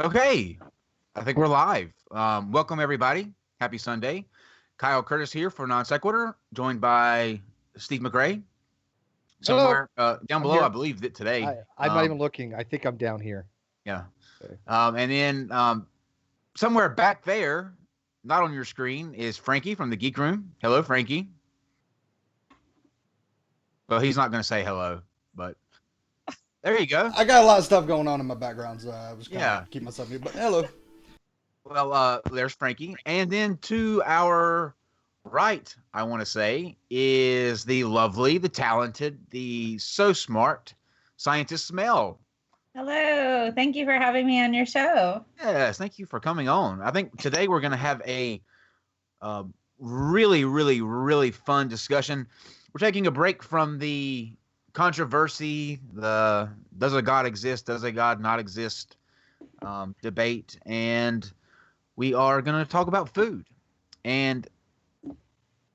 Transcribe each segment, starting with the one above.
Okay, I think we're live. Welcome, everybody. Happy Sunday. Kyle Curtis here for NonSequitur, joined by Steve McRae. Hello. Somewhere down I'm below, I here. believe that today. I'm not even looking. I think I'm down here. Yeah. Okay. And then somewhere back there, not on your screen, is Frankie from the Geek Room. Hello, Frankie. Well, he's not going to say hello, but there you go. I got a lot of stuff going on in my background, so I was kind of keep myself muted. But hello. Well, there's Frankie. And then to our right, I want to say, is the lovely, the talented, the so smart scientist Mel. Hello. Thank you for having me on your show. Yes, thank you for coming on. I think today we're going to have a really, really, really fun discussion. We're taking a break from the controversy, the does a God exist, does a God not exist debate, and we are going to talk about food. And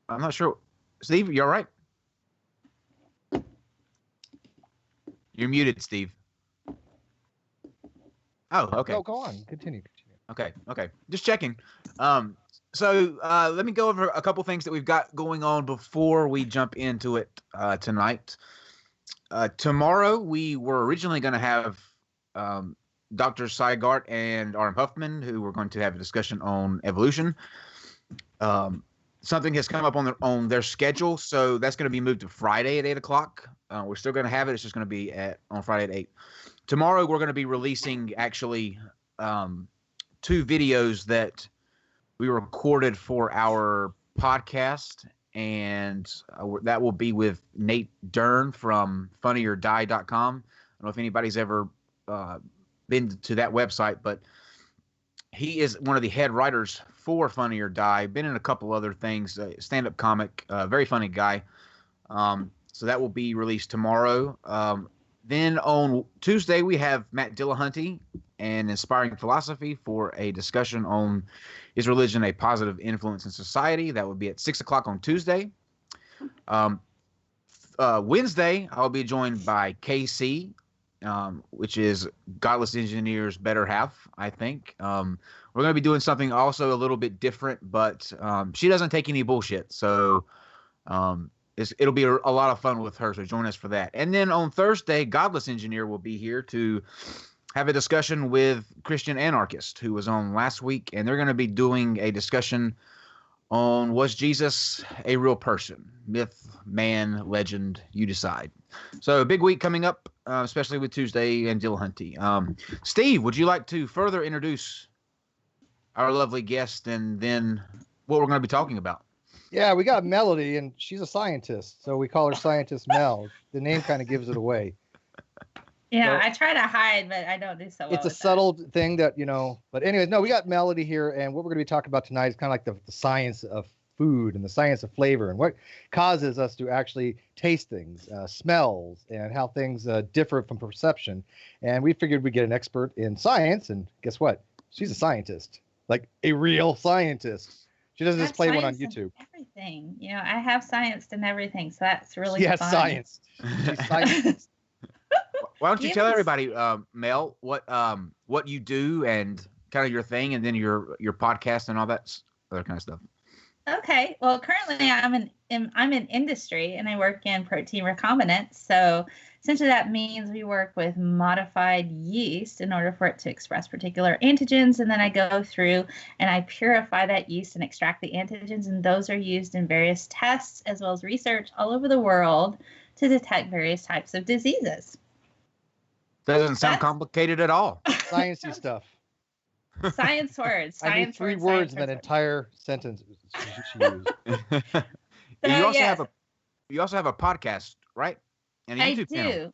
I'm not sure. Steve, you all right? You're muted, Steve. Oh, okay. No, go on. Continue. Okay. Just checking. So let me go over a couple things that we've got going on before we jump into it tonight. Tomorrow, we were originally going to have Dr. Seigart and Arm Huffman, who were going to have a discussion on evolution. Something has come up on their schedule, so that's going to be moved to Friday at 8 o'clock. We're still going to have it. It's just going to be on Friday at 8. Tomorrow, we're going to be releasing actually 2 videos that we recorded for our podcast, and that will be with Nate Dern from funnyorDie.com. I don't know if anybody's ever been to that website, but he is one of the head writers for Funny or Die. Been in a couple other things, stand-up comic, very funny guy. So that will be released tomorrow. Then on Tuesday, we have Matt Dillahunty and Inspiring Philosophy for a discussion on Is Religion a Positive Influence in Society? That would be at 6 o'clock on Tuesday. Wednesday, I'll be joined by KC, which is Godless Engineer's better half, I think. We're going to be doing something also a little bit different, but she doesn't take any bullshit. So it'll be a lot of fun with her, so join us for that. And then on Thursday, Godless Engineer will be here to have a discussion with Christian Anarchist, who was on last week, and they're going to be doing a discussion on was Jesus a real person? Myth, man, legend, you decide. So a big week coming up, especially with Tuesday and Dillahunty. Steve, would you like to further introduce our lovely guest and then what we're going to be talking about? Yeah, we got Melody, and she's a scientist, so we call her Scientist Mel. The name kind of gives it away. Yeah, I try to hide, but I don't do so well. It's a subtle thing that, but anyways, no, we got Melody here, and what we're going to be talking about tonight is kind of like the science of food and the science of flavor and what causes us to actually taste things, smells, and how things differ from perception. And we figured we'd get an expert in science, and guess what? She's a scientist, like a real scientist. She doesn't just play one on YouTube. Everything. I have scienced and everything, so that's really fun. Science. She's science. Why don't you tell everybody, Mel, what you do and kind of your thing, and then your podcast and all that other kind of stuff. Okay. Well, currently I'm in industry and I work in protein recombinants. So essentially that means we work with modified yeast in order for it to express particular antigens. And then I go through and I purify that yeast and extract the antigens. And those are used in various tests as well as research all over the world to detect various types of diseases. Doesn't sound complicated at all. Sciencey stuff. Science words. I need 3 words in that entire sentence she used. You also have a podcast, right? And a YouTube channel.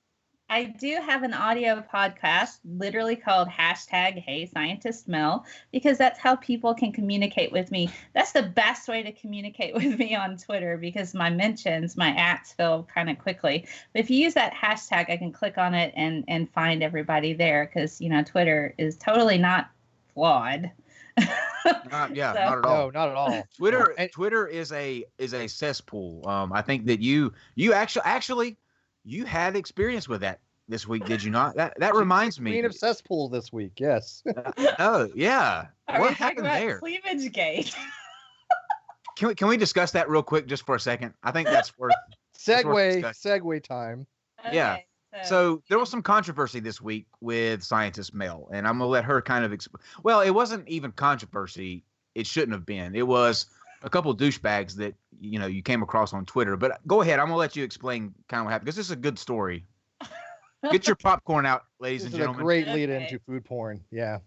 I do have an audio podcast literally called #HeyScientistMel, because that's how people can communicate with me. That's the best way to communicate with me on Twitter, because my mentions, my ats fill kind of quickly. But if you use that hashtag, I can click on it and find everybody there, because, Twitter is totally not flawed. Not at all. No, not at all. Twitter is a cesspool. I think that you actually you had experience with that this week, did you not? That reminds me. Queen of cesspool this week, yes. Oh yeah. Are What we talking happened about there? cleavage gate? Can we discuss that real quick just for a second? I think that's worth. Segue time. Yeah. Okay, So there was some controversy this week with Scientist Mel, and I'm gonna let her kind of. Well, it wasn't even controversy. It shouldn't have been. It was a couple of douchebags that you came across on Twitter. But go ahead. I'm gonna let you explain kind of what happened because this is a good story. Get your popcorn out, ladies and gentlemen. This is a great lead into food porn. Yeah.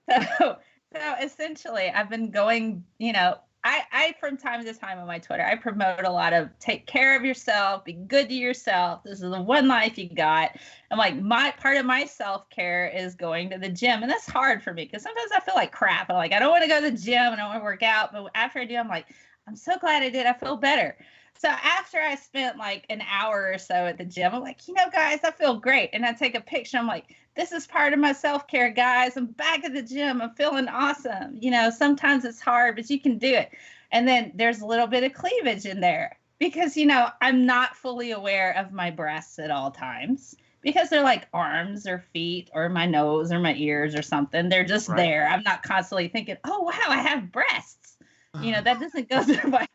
So essentially, I've been going, I from time to time on my Twitter, I promote a lot of take care of yourself, be good to yourself. This is the one life you got. And like my part of my self-care is going to the gym. And that's hard for me because sometimes I feel like crap. I'm like, I don't want to go to the gym. I don't want to work out. But after I do, I'm like, I'm so glad I did. I feel better. So after I spent like an hour or so at the gym, I'm like, guys, I feel great. And I take a picture. I'm like, this is part of my self-care, guys. I'm back at the gym. I'm feeling awesome. Sometimes it's hard, but you can do it. And then there's a little bit of cleavage in there because, I'm not fully aware of my breasts at all times because they're like arms or feet or my nose or my ears or something. They're just there. I'm not constantly thinking, oh, wow, I have breasts. That doesn't go through my...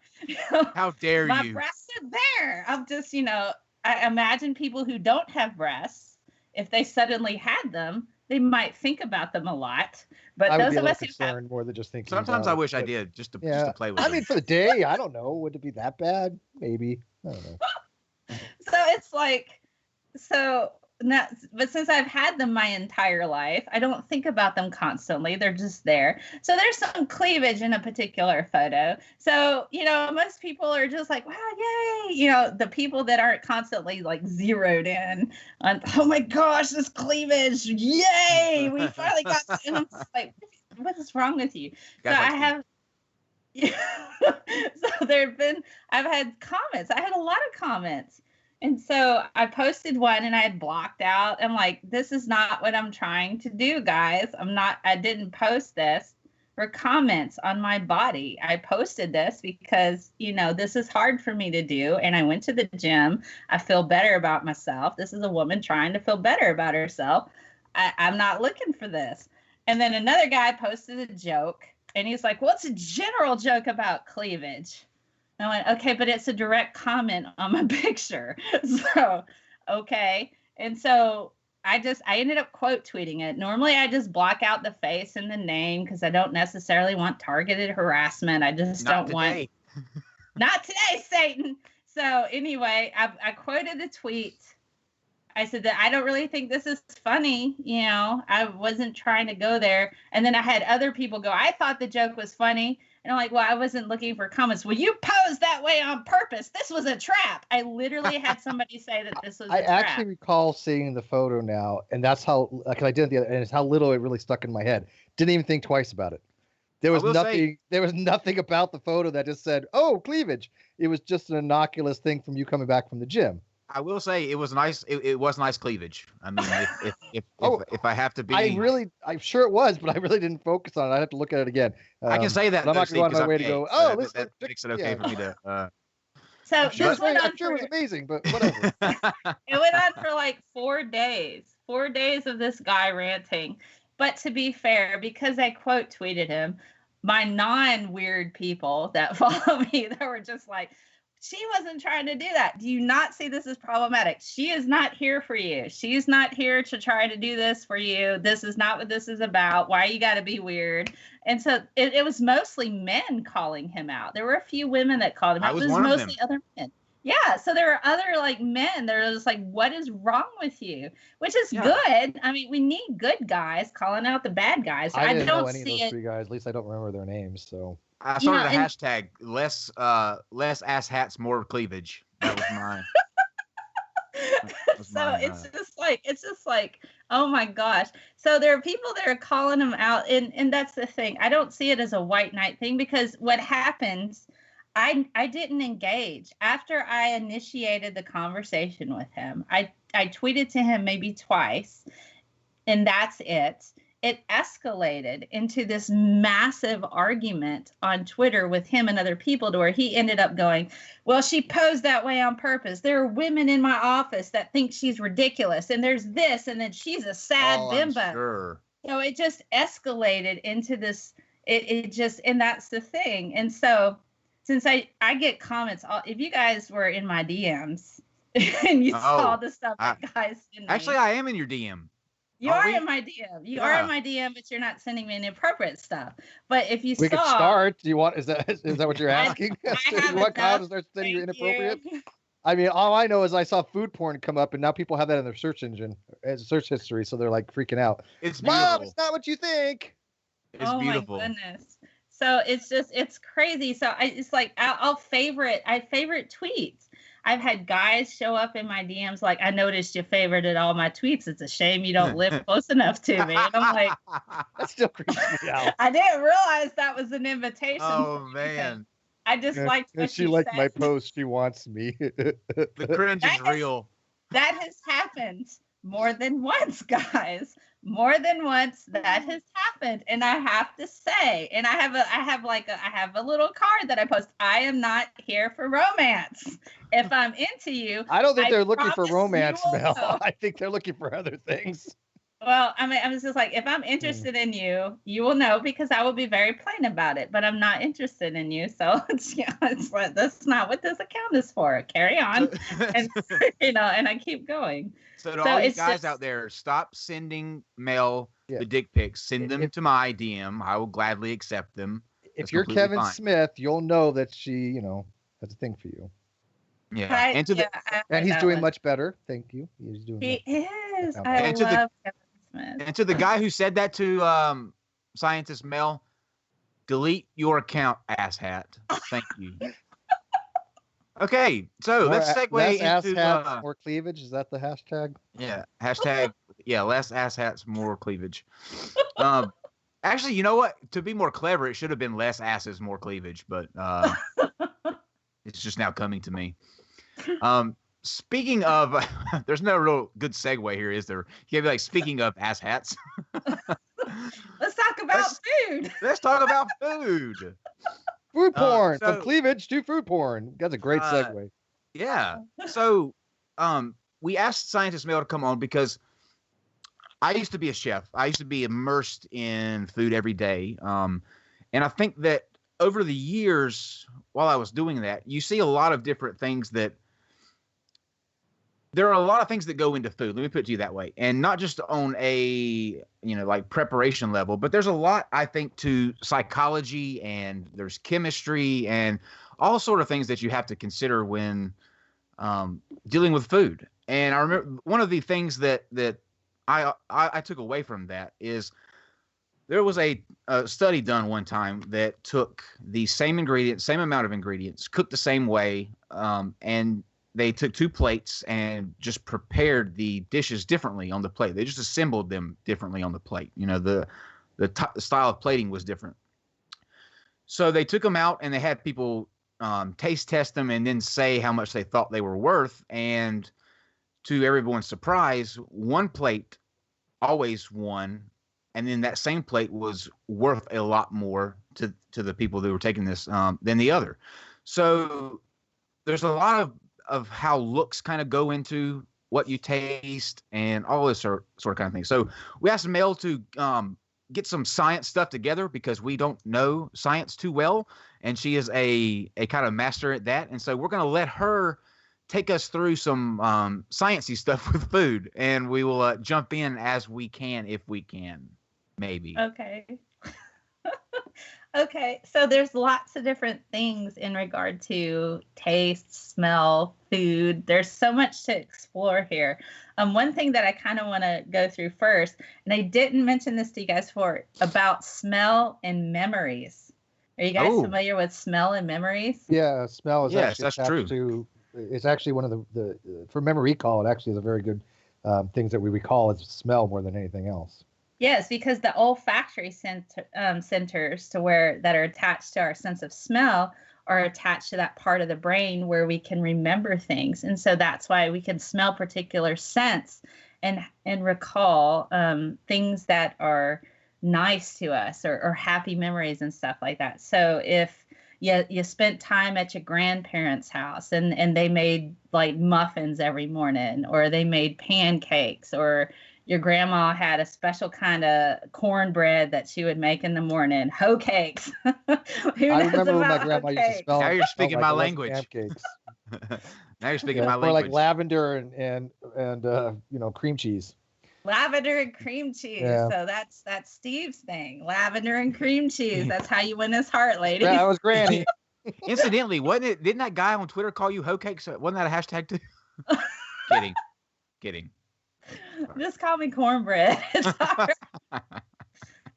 How dare my you? My breasts are there. I'm just, I imagine people who don't have breasts, if they suddenly had them, they might think about them a lot. But those of us who have... more than just thinking. Sometimes I wish I did just to play with. I mean, for the day, I don't know. Would it be that bad? Maybe. I don't know. So it's like, but since I've had them my entire life, I don't think about them constantly. They're just there. So there's some cleavage in a particular photo. So, most people are just like, wow, yay. The people that aren't constantly like zeroed in on, oh my gosh, this cleavage. Yay. We finally got to, and I'm just like, what is wrong with you? So I have, I've had comments. I had a lot of comments. And so I posted one and I had blocked out. I'm like, this is not what I'm trying to do, guys. I didn't post this for comments on my body. I posted this because, this is hard for me to do. And I went to the gym. I feel better about myself. This is a woman trying to feel better about herself. I'm not looking for this. And then another guy posted a joke and he's like, what's a general joke about cleavage? I went, okay, but it's a direct comment on my picture. So, okay. And so I ended up quote tweeting it. Normally I just block out the face and the name because I don't necessarily want targeted harassment. I just don't want. Not today, Satan. So anyway, I quoted the tweet. I said that I don't really think this is funny. I wasn't trying to go there. And then I had other people go, I thought the joke was funny. And I'm like, well, I wasn't looking for comments. Well, you posed that way on purpose. This was a trap. I literally had somebody say that this was a trap. I actually recall seeing the photo now, and that's how, because I did it the other, and it's how little it really stuck in my head. Didn't even think twice about it. There was nothing about the photo that just said, oh, cleavage. It was just an innocuous thing from you coming back from the gym. I will say it was nice. It was nice cleavage. I mean, if I have to be, I'm sure it was, but I really didn't focus on it. I have to look at it again. I can say that. I'm not going to go on my way to go. Oh, that makes it okay for me to. So I'm sure it was amazing, but whatever. It went on for like 4 days. 4 days of this guy ranting. But to be fair, because I quote tweeted him, my non-weird people that follow me, they were just like, she wasn't trying to do that. Do you not see this as problematic? She is not here for you. She's not here to try to do this for you. This is not what this is about. Why you got to be weird? And so it was mostly men calling him out. There were a few women that called him out. It was mostly other men. Yeah, so there are other like men that are just like, what is wrong with you? Which is good. I mean, we need good guys calling out the bad guys. I didn't know any of those three guys. At least I don't remember their names. So I started a hashtag less ass hats, more cleavage. That was mine. It's just like, oh my gosh. So there are people that are calling him out, and that's the thing. I don't see it as a white knight thing because what happens, I didn't engage. After I initiated the conversation with him, I tweeted to him maybe twice, and that's it. it escalated into this massive argument on Twitter with him and other people, to where he ended up going, well, she posed that way on purpose. There are women in my office that think she's ridiculous, and there's this, and then she's a sad bimbo. I'm sure. So it just escalated into this. It just, and that's the thing. And so since I get comments, if you guys were in my DMs and you saw the stuff that guys send me. Actually, I am in your DM. You are in my DM. You are in my DM, but you're not sending me inappropriate stuff. But if you we could start. Do you want? Is that what you're asking? What kind of start sending you inappropriate? I mean, all I know is I saw food porn come up, and now people have that in their search engine, as search history, so they're like freaking out. It's beautiful. Mom, it's not what you think. It's beautiful. My goodness. So it's crazy. So it's like I favorite tweets. I've had guys show up in my DMs like, I noticed you favorited all my tweets. It's a shame you don't live close enough to me. And I'm like, that still creeps me out. I didn't realize that was an invitation. Oh man. I just liked what she liked my post. She wants me. The cringe is real. That has happened more than once, guys. More than once that has happened, and I have to say, and I have a little card that I post. I am not here for romance. If I'm into you, I don't think they're looking for romance, Mel. I think they're looking for other things. Well, I mean, I was just like, if I'm interested in you, you will know, because I will be very plain about it. But I'm not interested in you, so it's like, that's not what this account is for. Carry on, and and I keep going. So to all you guys out there, stop sending Mel the dick pics. Send them to my DM. I will gladly accept them. If you're Kevin Smith, you'll know that she, has a thing for you. Yeah, and he's doing much better. Thank you. He's doing. He is. I love Kevin Smith. And to the guy who said that to Scientist Mel, delete your account, asshat. Thank you. Okay, so let's segue into more cleavage. Is that the hashtag? Yeah, hashtag. Yeah, less asshats, more cleavage. Actually, you know what? To be more clever, it should have been less asses, more cleavage. But it's just now coming to me. Speaking of, there's no real good segue here, is there? You be like, speaking of asshats. Let's talk about food. Let's talk about food. Food porn, from cleavage to food porn. That's a great segue. Yeah. So, we asked Scientist Mel to come on because I used to be a chef. I used to be immersed in food every day. And I think that over the years, while I was doing that, you see a lot of different things there are a lot of things that go into food. Let me put it to you that way. And not just on a, like preparation level, but there's a lot, I think, to psychology, and there's chemistry and all sort of things that you have to consider when dealing with food. And I remember one of the things that I took away from that is there was a study done one time that took the same ingredients, same amount of ingredients, cooked the same way, and they took two plates and just prepared the dishes differently on the plate. They just assembled them differently on the plate. The style of plating was different. So they took them out and they had people taste test them and then say how much they thought they were worth. And to everyone's surprise, one plate always won. And then that same plate was worth a lot more to the people that were taking this than the other. So there's a lot of how looks kind of go into what you taste and all this sort of kind of thing. So we asked Mel to get some science stuff together because we don't know science too well. And she is a kind of master at that. And so we're going to let her take us through some sciencey stuff with food. And we will jump in as we can, if we can, maybe. Okay. Okay, so there's lots of different things in regard to taste, smell, food. There's so much to explore here. One thing that I kind of want to go through first, and I didn't mention this to you guys before, about smell and memories. Are you guys familiar with smell and memories? Yeah, smell is yes, actually that's true. It's actually one of the for memory recall. It actually is a very good things that we recall is smell more than anything else. Yes, because the olfactory centers that are attached to our sense of smell are attached to that part of the brain where we can remember things. And so that's why we can smell particular scents and recall things that are nice to us or happy memories and stuff like that. So if you spent time at your grandparents' house and they made like muffins every morning, or they made pancakes, or your grandma had a special kind of cornbread that she would make in the morning, hoe cakes. I remember when my grandma used to spell. Now you're speaking my language. Pancakes. Now you're speaking my Or language. like lavender and cream cheese. Lavender and cream cheese. Yeah. So that's Steve's thing. Lavender and cream cheese. That's how you win his heart, lady. Yeah, that was Granny. Incidentally, didn't that guy on Twitter call you hoe cakes? Wasn't that a hashtag too? Kidding. Just call me cornbread. It's all right.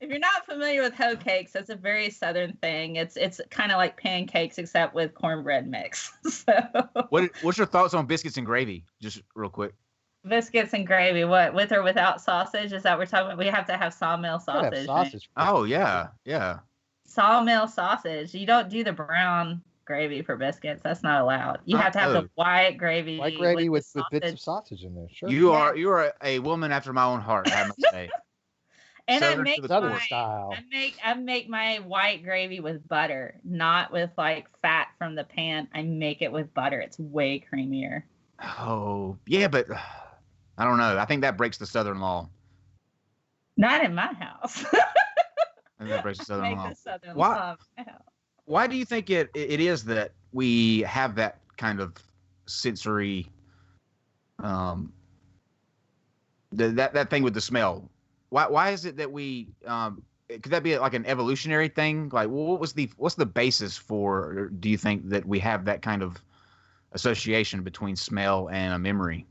If you're not familiar with hoe cakes, that's a very Southern thing. It's kind of like pancakes except with cornbread mix. So What's your thoughts on biscuits and gravy? Just real quick. Biscuits and gravy, what, with or without sausage? Is that what we're talking about? We have to have sawmill sausage. Have sausage. Right? Oh yeah. Sawmill sausage. You don't do the brown gravy for biscuits. That's not allowed. You have to have the white gravy. White gravy with bits of sausage in there. Sure. You are a woman after my own heart, I must say. And Southern I make Southern style. I make my white gravy with butter, not with like fat from the pan. I make it with butter. It's way creamier. Oh yeah, but I don't know. I think that breaks the Southern law. Not in my house. I think that breaks the Southern law. The Southern law in my house. Why do you think it is that we have that kind of sensory, that thing with the smell? Why is it that we could that be like an evolutionary thing? Like, well, what's the basis for? Or do you think that we have that kind of association between smell and a memory?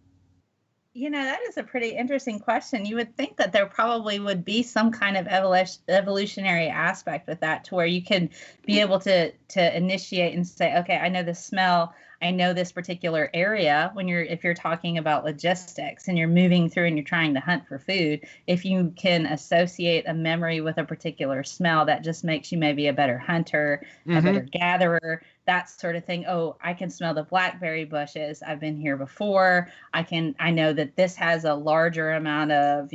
That is a pretty interesting question. You would think that there probably would be some kind of evolutionary aspect with that, to where you can be able to initiate and say, okay, I know the smell. I know this particular area. If you're talking about logistics and you're moving through and you're trying to hunt for food, if you can associate a memory with a particular smell, that just makes you maybe a better hunter, a better gatherer, that sort of thing. Oh, I can smell the blackberry bushes. I've been here before. I know that this has a larger amount of,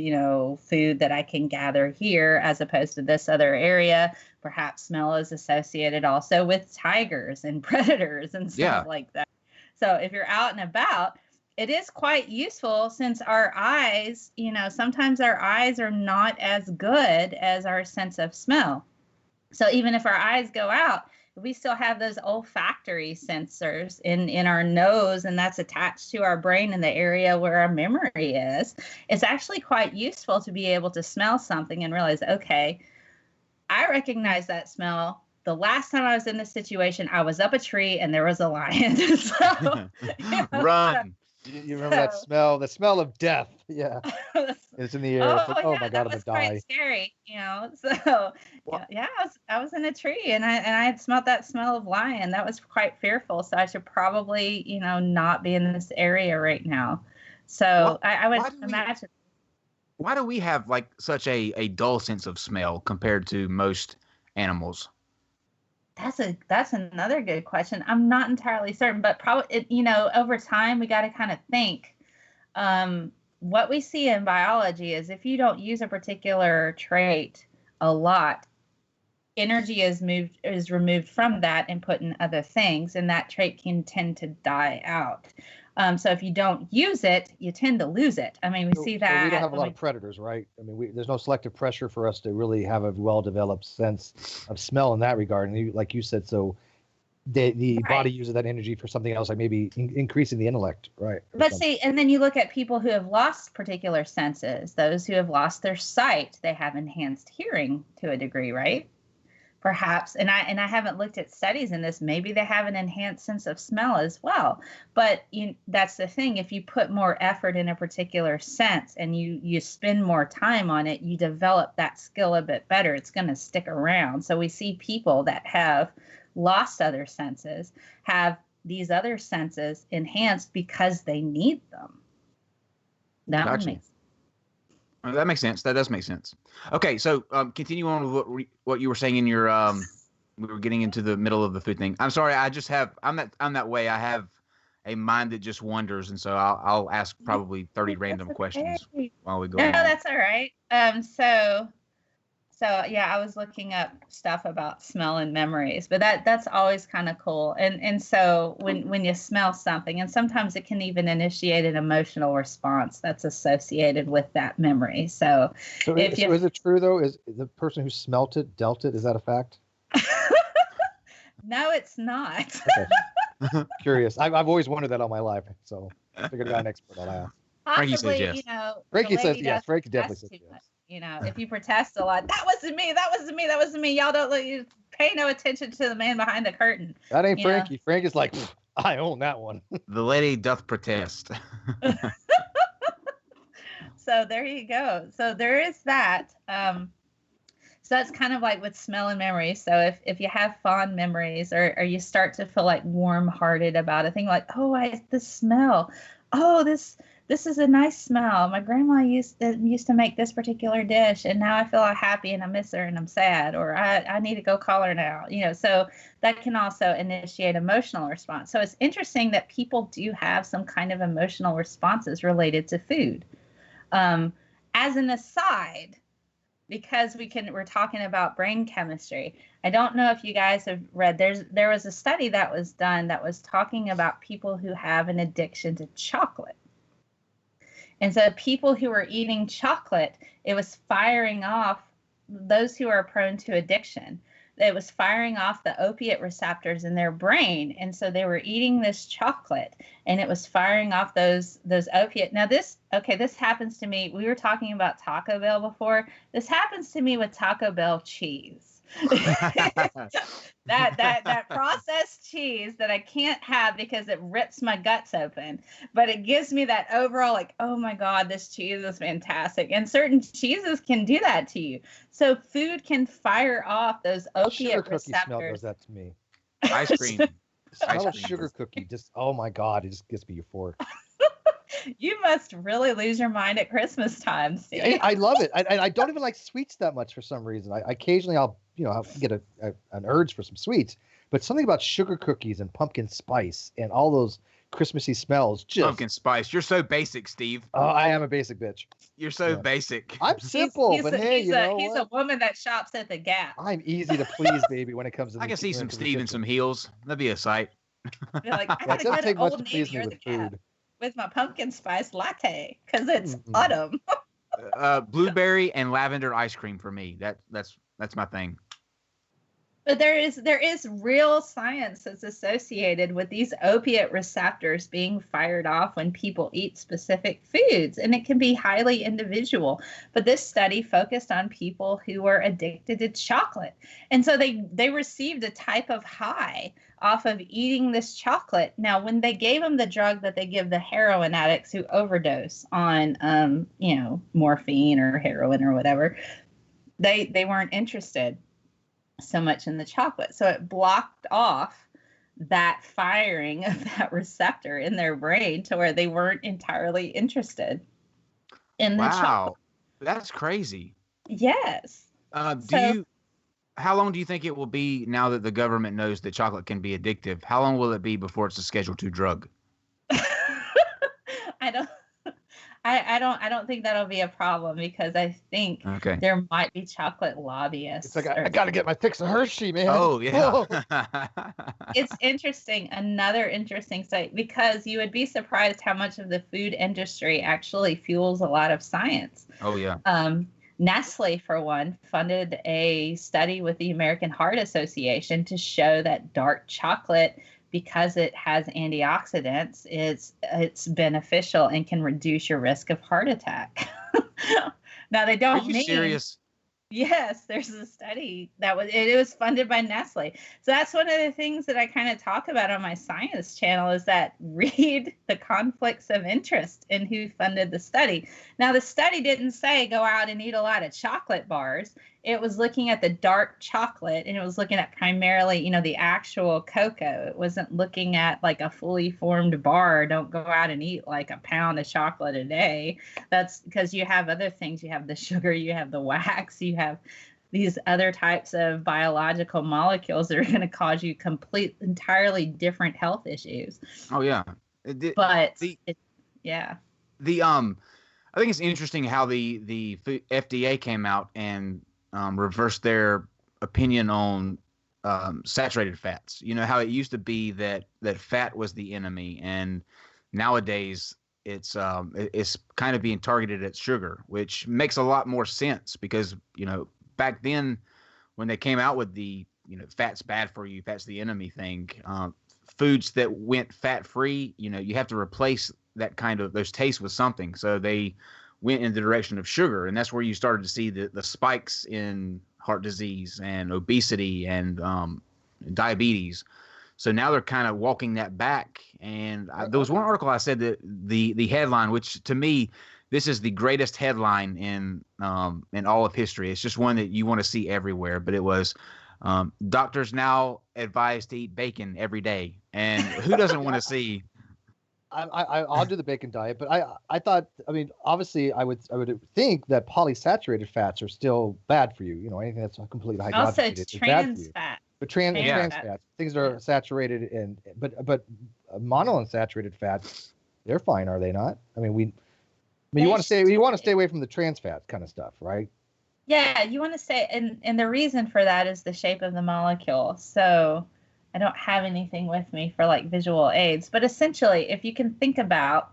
food that I can gather here as opposed to this other area. Perhaps smell is associated also with tigers and predators and stuff like that. So if you're out and about, it is quite useful, since our eyes, sometimes our eyes are not as good as our sense of smell. So even if our eyes go out, we still have those olfactory sensors in our nose, and that's attached to our brain in the area where our memory is. It's actually quite useful to be able to smell something and realize, okay, I recognize that smell. The last time I was in this situation, I was up a tree and there was a lion. So, Run. You remember that smell? The smell of death. Yeah, it's in the air. Oh my God, I'm gonna die. Quite scary, So yeah, I was in a tree and I had smelled that smell of lion. That was quite fearful. So I should probably not be in this area right now. So I would imagine. Why do we have like such a dull sense of smell compared to most animals? That's another good question. I'm not entirely certain, but probably over time we got to kind of think. What we see in biology is if you don't use a particular trait a lot, energy is removed from that and put in other things, and that trait can tend to die out. So if you don't use it, you tend to lose it. I mean, we see that. So we don't have a lot of predators, right? I mean, there's no selective pressure for us to really have a well-developed sense of smell in that regard. And like you said, so the body uses that energy for something else, like maybe increasing the intellect, right? But see, and then you look at people who have lost particular senses, those who have lost their sight, they have enhanced hearing to a degree, right? Perhaps, and I haven't looked at studies in this, maybe they have an enhanced sense of smell as well. But that's the thing. If you put more effort in a particular sense and you spend more time on it, you develop that skill a bit better. It's going to stick around. So we see people that have lost other senses have these other senses enhanced because they need them. That gotcha. makes sense. That makes sense. That does make sense. Okay, so continue on with what you were saying in your we were getting into the middle of the food thing. I'm sorry, I'm that way. I have a mind that just wanders, and so I'll ask probably 30 random questions while we go. No, on. that's all right. So yeah, I was looking up stuff about smell and memories, but that's always kind of cool. And so when you smell something, and sometimes it can even initiate an emotional response that's associated with that memory. So is it true though? Is the person who smelt it dealt it? Is that a fact? No, it's not. Okay. Curious. I've always wondered that all my life, so I figured I got an expert on that. Frankie says Possibly, yes. you know, Frankie says yes. doesn't Frankie definitely protest says too yes. much. You know, if you protest a lot, that wasn't me, that wasn't me, that wasn't me. Y'all don't you pay no attention to the man behind the curtain. That ain't you know? Frankie. Frankie's like, I own that one. The lady doth protest. So there you go. So there is that. So that's kind of like with smell and memory. So if you have fond memories or you start to feel like warm-hearted about a thing, like, oh, the smell. Oh, this is a nice smell. My grandma used to make this particular dish, and now I feel all happy and I miss her and I'm sad, or I need to go call her now. You know, so that can also initiate emotional response. So it's interesting that people do have some kind of emotional responses related to food. As an aside, because we're talking about brain chemistry. I don't know if you guys have read, there was a study that was done that was talking about people who have an addiction to chocolate. And so people who were eating chocolate, it was firing off those who are prone to addiction. It was firing off the opiate receptors in their brain. And so they were eating this chocolate and it was firing off those opiate. Now this happens to me. We were talking about Taco Bell before. This happens to me with Taco Bell cheese. that processed cheese that I can't have because it rips my guts open, but it gives me that overall like, oh my God, this cheese is fantastic. And certain cheeses can do that to you. So food can fire off those opiate receptors. Smell does that to me. Ice cream. Smell of sugar cookie. Just, oh my God, it just gets me euphoric. You must really lose your mind at Christmas time, Steve. I love it. I don't even like sweets that much for some reason. I occasionally I'll get an urge for some sweets, but something about sugar cookies and pumpkin spice and all those Christmassy smells. Just pumpkin spice. You're so basic, Steve. Oh, I am a basic bitch. You're so basic. I'm simple, he's a woman that shops at the Gap. I'm easy to please, baby. When it comes to I can see some Steve in some heels. That'd be a sight. Be like, I gotta go to Old Navy or the Gap with my pumpkin spice latte because it's autumn. Blueberry and lavender ice cream for me. That's my thing. But there is real science that's associated with these opiate receptors being fired off when people eat specific foods, and it can be highly individual. But this study focused on people who were addicted to chocolate, and so they received a type of high off of eating this chocolate. Now, when they gave them the drug that they give the heroin addicts who overdose on, morphine or heroin or whatever, they weren't interested so much in the chocolate. So it blocked off that firing of that receptor in their brain to where they weren't entirely interested in the chocolate. Wow, that's crazy. Yes. How long do you think it will be now that the government knows that chocolate can be addictive? How long will it be before it's a Schedule II drug? I don't think that'll be a problem because I think there might be chocolate lobbyists. It's like I got to get my fix of Hershey, man. Oh yeah. It's interesting. Another interesting site, because you would be surprised how much of the food industry actually fuels a lot of science. Oh yeah. Nestle, for one, funded a study with the American Heart Association to show that dark chocolate, because it has antioxidants, it's beneficial and can reduce your risk of heart attack. Now they don't. Are you serious? Yes, there's a study that was funded by Nestle. So that's one of the things that I kind of talk about on my science channel is that read the conflicts of interest in who funded the study. Now, the study didn't say go out and eat a lot of chocolate bars. It was looking at the dark chocolate, and it was looking at primarily, the actual cocoa. It wasn't looking at like a fully formed bar. Don't go out and eat like a pound of chocolate a day. That's because you have other things. You have the sugar, you have the wax, you have these other types of biological molecules that are going to cause you entirely different health issues. Oh yeah. Yeah. I think it's interesting how the FDA came out and reversed their opinion on saturated fats. You know how it used to be that fat was the enemy, and nowadays it's kind of being targeted at sugar, which makes a lot more sense because back then when they came out with the fat's bad for you, fat's the enemy thing, foods that went fat free, you have to replace that kind of those tastes with something. So they went in the direction of sugar, and that's where you started to see the spikes in heart disease and obesity and diabetes. So now they're kind of walking that back. And there was one article I said that the headline, which to me, this is the greatest headline in all of history. It's just one that you want to see everywhere. But it was doctors now advised to eat bacon every day. And who doesn't want to see? I'll do the bacon diet, but I thought, I mean, obviously I would think that polysaturated fats are still bad for you. Anything that's completely hydrogenated also it's trans fat. But trans fats, things that are saturated in, but monounsaturated fats, they're fine, are they not? I mean, you want to stay away from the trans fat kind of stuff, right? Yeah, you want to stay, and the reason for that is the shape of the molecule. So I don't have anything with me for like visual aids, but essentially, if you can think about,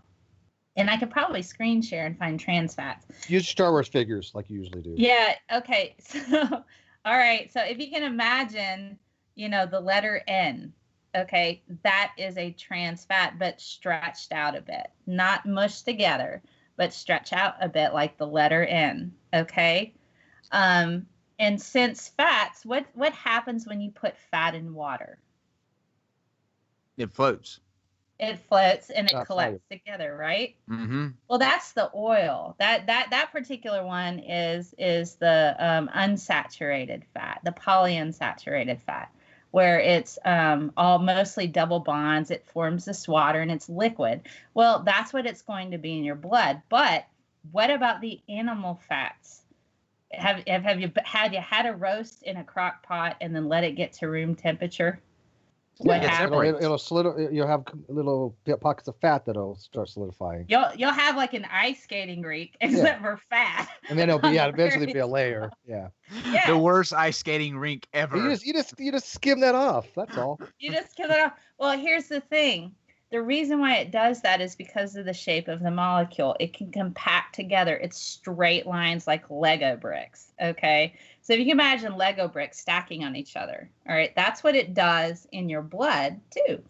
and I could probably screen share and find trans fats. Use Star Wars figures like you usually do. Yeah. Okay. So, all right. So if you can imagine, the letter N, okay, that is a trans fat, but stretched out a bit, not mushed together, but stretch out a bit like the letter N. Okay. And since fats, what happens when you put fat in water? It floats. It floats and it collects together, right? Mm-hmm. Well, that's the oil. That particular one is the unsaturated fat, the polyunsaturated fat, where it's all mostly double bonds. It forms this water and it's liquid. Well, that's what it's going to be in your blood. But what about the animal fats? Have you had a roast in a crock pot and then let it get to room temperature? What happens? You'll have little pockets of fat that'll start solidifying. You'll have like an ice skating rink, except for fat. And then it'll be eventually be a layer. Yeah. The worst ice skating rink ever. You just skim that off. That's all. You just skim that off. Well, here's the thing. The reason why it does that is because of the shape of the molecule. It can compact together. It's straight lines like Lego bricks. Okay. So if you can imagine Lego bricks stacking on each other, all right, that's what it does in your blood too.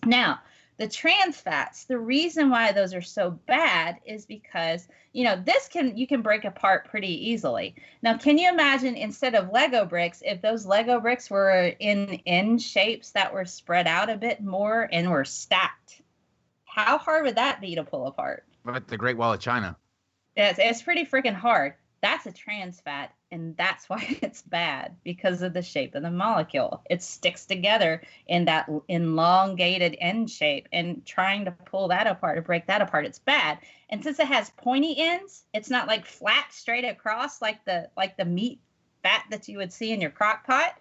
Now, the trans fats, the reason why those are so bad is because, you can break apart pretty easily. Now, can you imagine instead of Lego bricks, if those Lego bricks were in N shapes that were spread out a bit more and were stacked? How hard would that be to pull apart? Like the Great Wall of China. It's pretty freaking hard. That's a trans fat, and that's why it's bad, because of the shape of the molecule. It sticks together in that elongated end shape, and trying to pull that apart or break that apart, it's bad. And since it has pointy ends, it's not like flat straight across like the meat fat that you would see in your crock pot.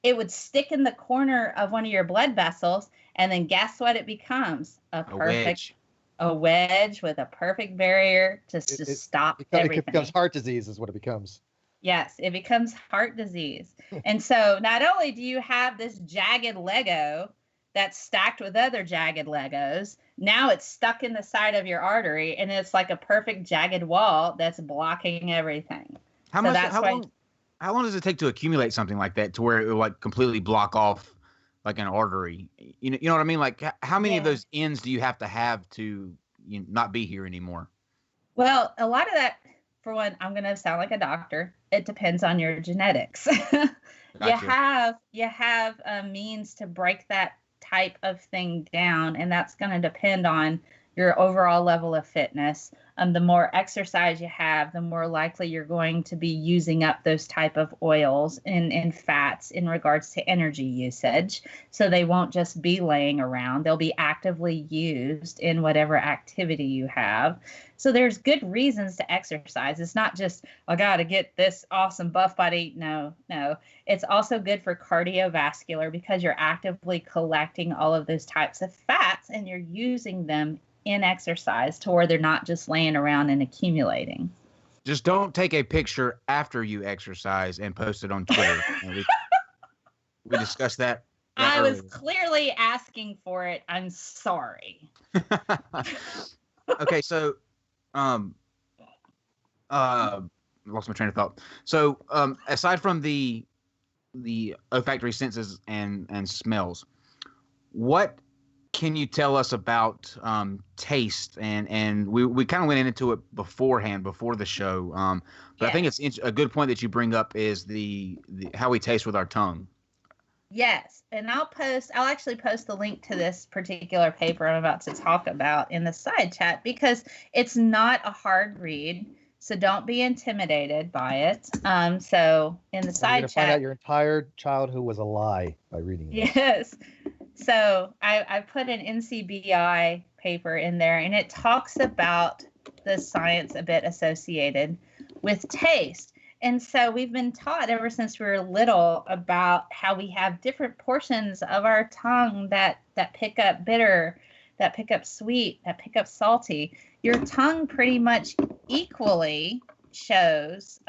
It would stick in the corner of one of your blood vessels, and then guess what it becomes? A wedge with a perfect barrier to stop everything. It becomes heart disease is what it becomes. Yes, it becomes heart disease. And so not only do you have this jagged Lego that's stacked with other jagged Legos, now it's stuck in the side of your artery, and it's like a perfect jagged wall that's blocking everything. How long does it take to accumulate something like that to where it will like completely block off like an artery? You know what I mean? Like how many of those ends do you have to not be here anymore? Well, a lot of that, for one, I'm going to sound like a doctor. It depends on your genetics. Gotcha. You have a means to break that type of thing down, and that's going to depend on your overall level of fitness. The more exercise you have, the more likely you're going to be using up those type of oils and fats in regards to energy usage. So they won't just be laying around. They'll be actively used in whatever activity you have. So there's good reasons to exercise. It's not just, I got to get this awesome buff body. No. It's also good for cardiovascular because you're actively collecting all of those types of fats and you're using them in exercise to where they're not just laying around and accumulating. Just don't take a picture after you exercise and post it on Twitter. We discussed that. I earlier. was clearly asking for it. I'm sorry. Okay, so lost my train of thought. So aside from the olfactory senses and smells, what can you tell us about taste? And we kind of went into it beforehand, before the show. But I think it's a good point that you bring up is the how we taste with our tongue. Yes, and I'll actually post the link to this particular paper I'm about to talk about in the side chat, because it's not a hard read, so don't be intimidated by it. So in the side chat, find out your entire childhood was a lie by reading this. Yes. So I put an NCBI paper in there, and it talks about the science a bit associated with taste. And so we've been taught ever since we were little about how we have different portions of our tongue that pick up bitter, that pick up sweet, that pick up salty. Your tongue pretty much equally shows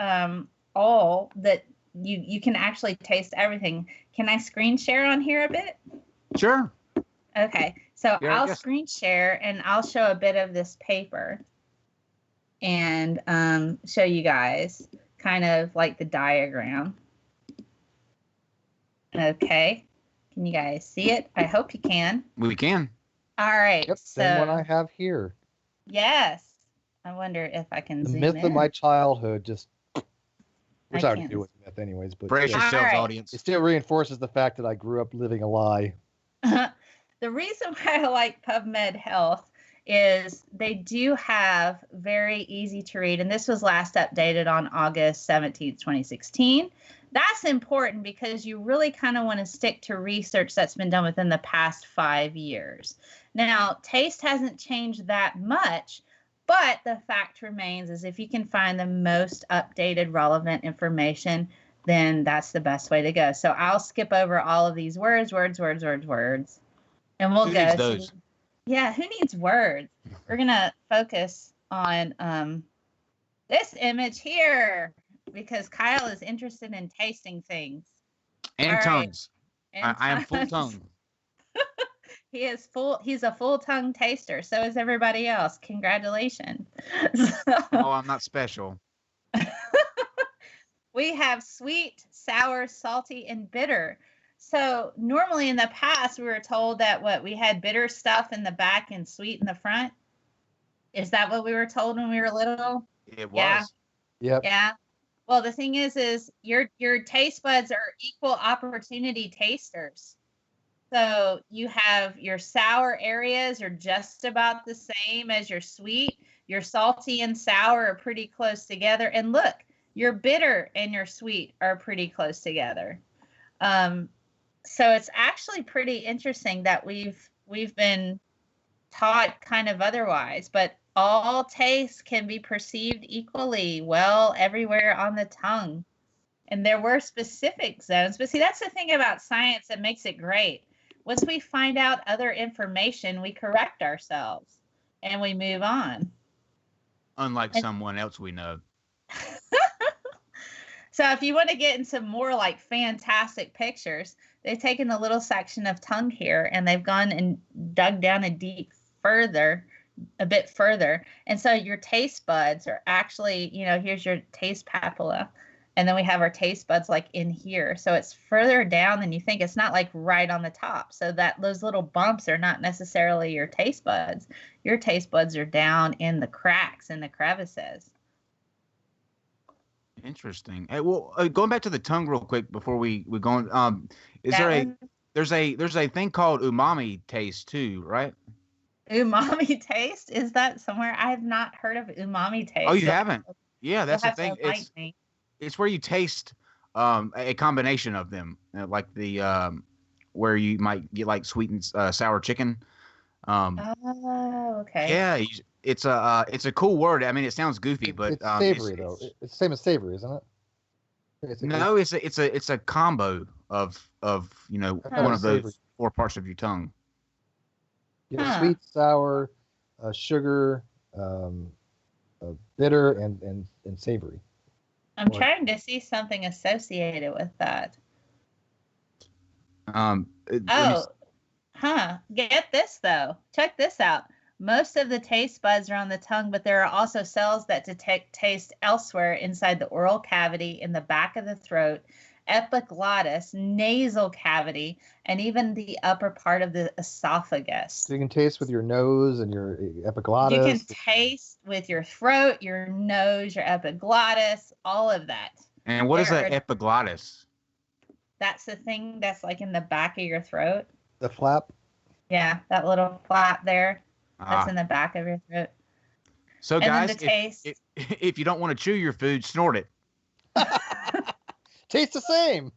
all that you can actually taste everything. Can I screen share on here a bit? Sure. Okay. So Yeah, I'll screen share and I'll show a bit of this paper and show you guys kind of like the diagram. Okay. Can you guys see it? I hope you can. We can. All right. Yep, So same one I have here. yes. I wonder if I can The zoom myth in. of my childhood, just which I already can't. knew was a myth anyways, but Brace still, yourselves, All right. audience. it still reinforces the fact that I grew up living a lie. The reason why I like PubMed Health is they do have very easy to read, and this was last updated on August 17th, 2016. That's important because you really kind of want to stick to research that's been done within the past 5 years. Now, taste hasn't changed that much, but the fact remains is if you can find the most updated relevant information, then that's the best way to go. So I'll skip over all of these words, and we'll Who go. needs those? Yeah, who needs words? We're going to focus on this image here because Kyle is interested in tasting things. And All right. tongues. And I am full tongues. tongue. He's a full tongue taster. So is everybody else. Congratulations. Oh, I'm not special. We have sweet, sour, salty, and bitter. So normally in the past, we were told that we had bitter stuff in the back and sweet in the front. Is that what we were told when we were little? It was. Yeah. Yep. Yeah. Well, the thing is your taste buds are equal opportunity tasters. So you have your sour areas are just about the same as your sweet. Your salty and sour are pretty close together. And look, your bitter and your sweet are pretty close together. So it's actually pretty interesting that we've been taught kind of otherwise, but all tastes can be perceived equally well everywhere on the tongue. And there were specific zones. But see, that's the thing about science that makes it great. Once we find out other information, we correct ourselves and we move on. Unlike someone else we know. So if you want to get into more like fantastic pictures, they've taken a little section of tongue here and they've gone and dug down a bit further. And so your taste buds are actually, here's your taste papilla. And then we have our taste buds like in here. So it's further down than you think. It's not like right on the top. So that those little bumps are not necessarily your taste buds. Your taste buds are down in the cracks and the crevices. Interesting. Hey, well, going back to the tongue real quick before we go on. There's a thing called umami taste too, right? Umami taste? Is that somewhere? I have not heard of umami taste. Oh, you haven't? Yeah, that's the thing. It's where you taste a combination of them, like the where you might get like sweet and sour chicken. Oh, okay. Yeah, it's a cool word. I mean, it sounds goofy, but it's savory though. It's the same as savory, isn't it? No, it's a combo of one of those four parts of your tongue. Yeah, sweet, sour, sugar, bitter and savory. I'm trying to see something associated with that. Get this though. Check this out. Most of the taste buds are on the tongue, but there are also cells that detect taste elsewhere inside the oral cavity, in the back of the throat, epiglottis, nasal cavity, and even the upper part of the esophagus. So you can taste with your nose and your epiglottis. You can taste with your throat, your nose, your epiglottis, all of that. And what is an epiglottis? That's the thing that's like in the back of your throat. The flap? Yeah, that little flap there. That's in the back of your throat. So, and guys, if you don't want to chew your food, snort it. Tastes the same.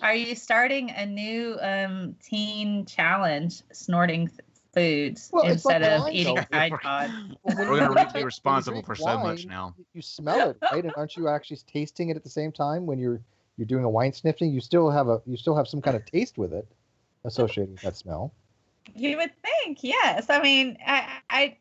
Are you starting a new teen challenge, snorting foods instead of eating Tide Pod? We're going to be responsible for so much now. You smell it, right? And aren't you actually tasting it at the same time when you're doing a wine sniffing? You still have some kind of taste with it associated with that smell. You would think, yes. I mean, I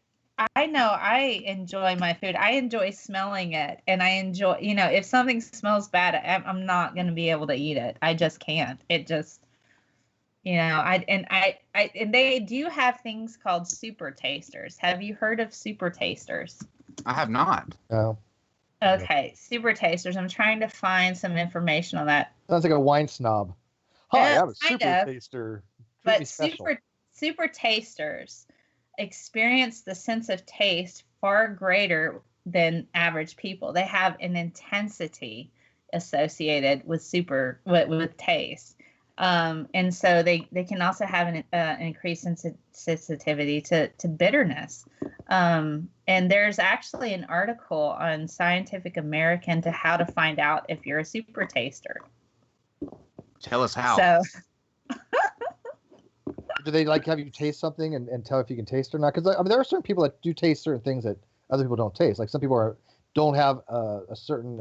know I enjoy my food. I enjoy smelling it, and I enjoy, if something smells bad, I'm not going to be able to eat it. I just can't. It just, and they do have things called super tasters. Have you heard of super tasters? I have not. No. Okay, super tasters. I'm trying to find some information on that. Sounds like a wine snob. Hi, I'm a super taster. But super tasters experience the sense of taste far greater than average people. They have an intensity associated with with taste. And so they can also have an increased sensitivity to bitterness. And there's actually an article on Scientific American to how to find out if you're a super taster. Tell us how. So do they have you taste something and tell if you can taste it or not? Because there are certain people that do taste certain things that other people don't taste. Like some people don't have a certain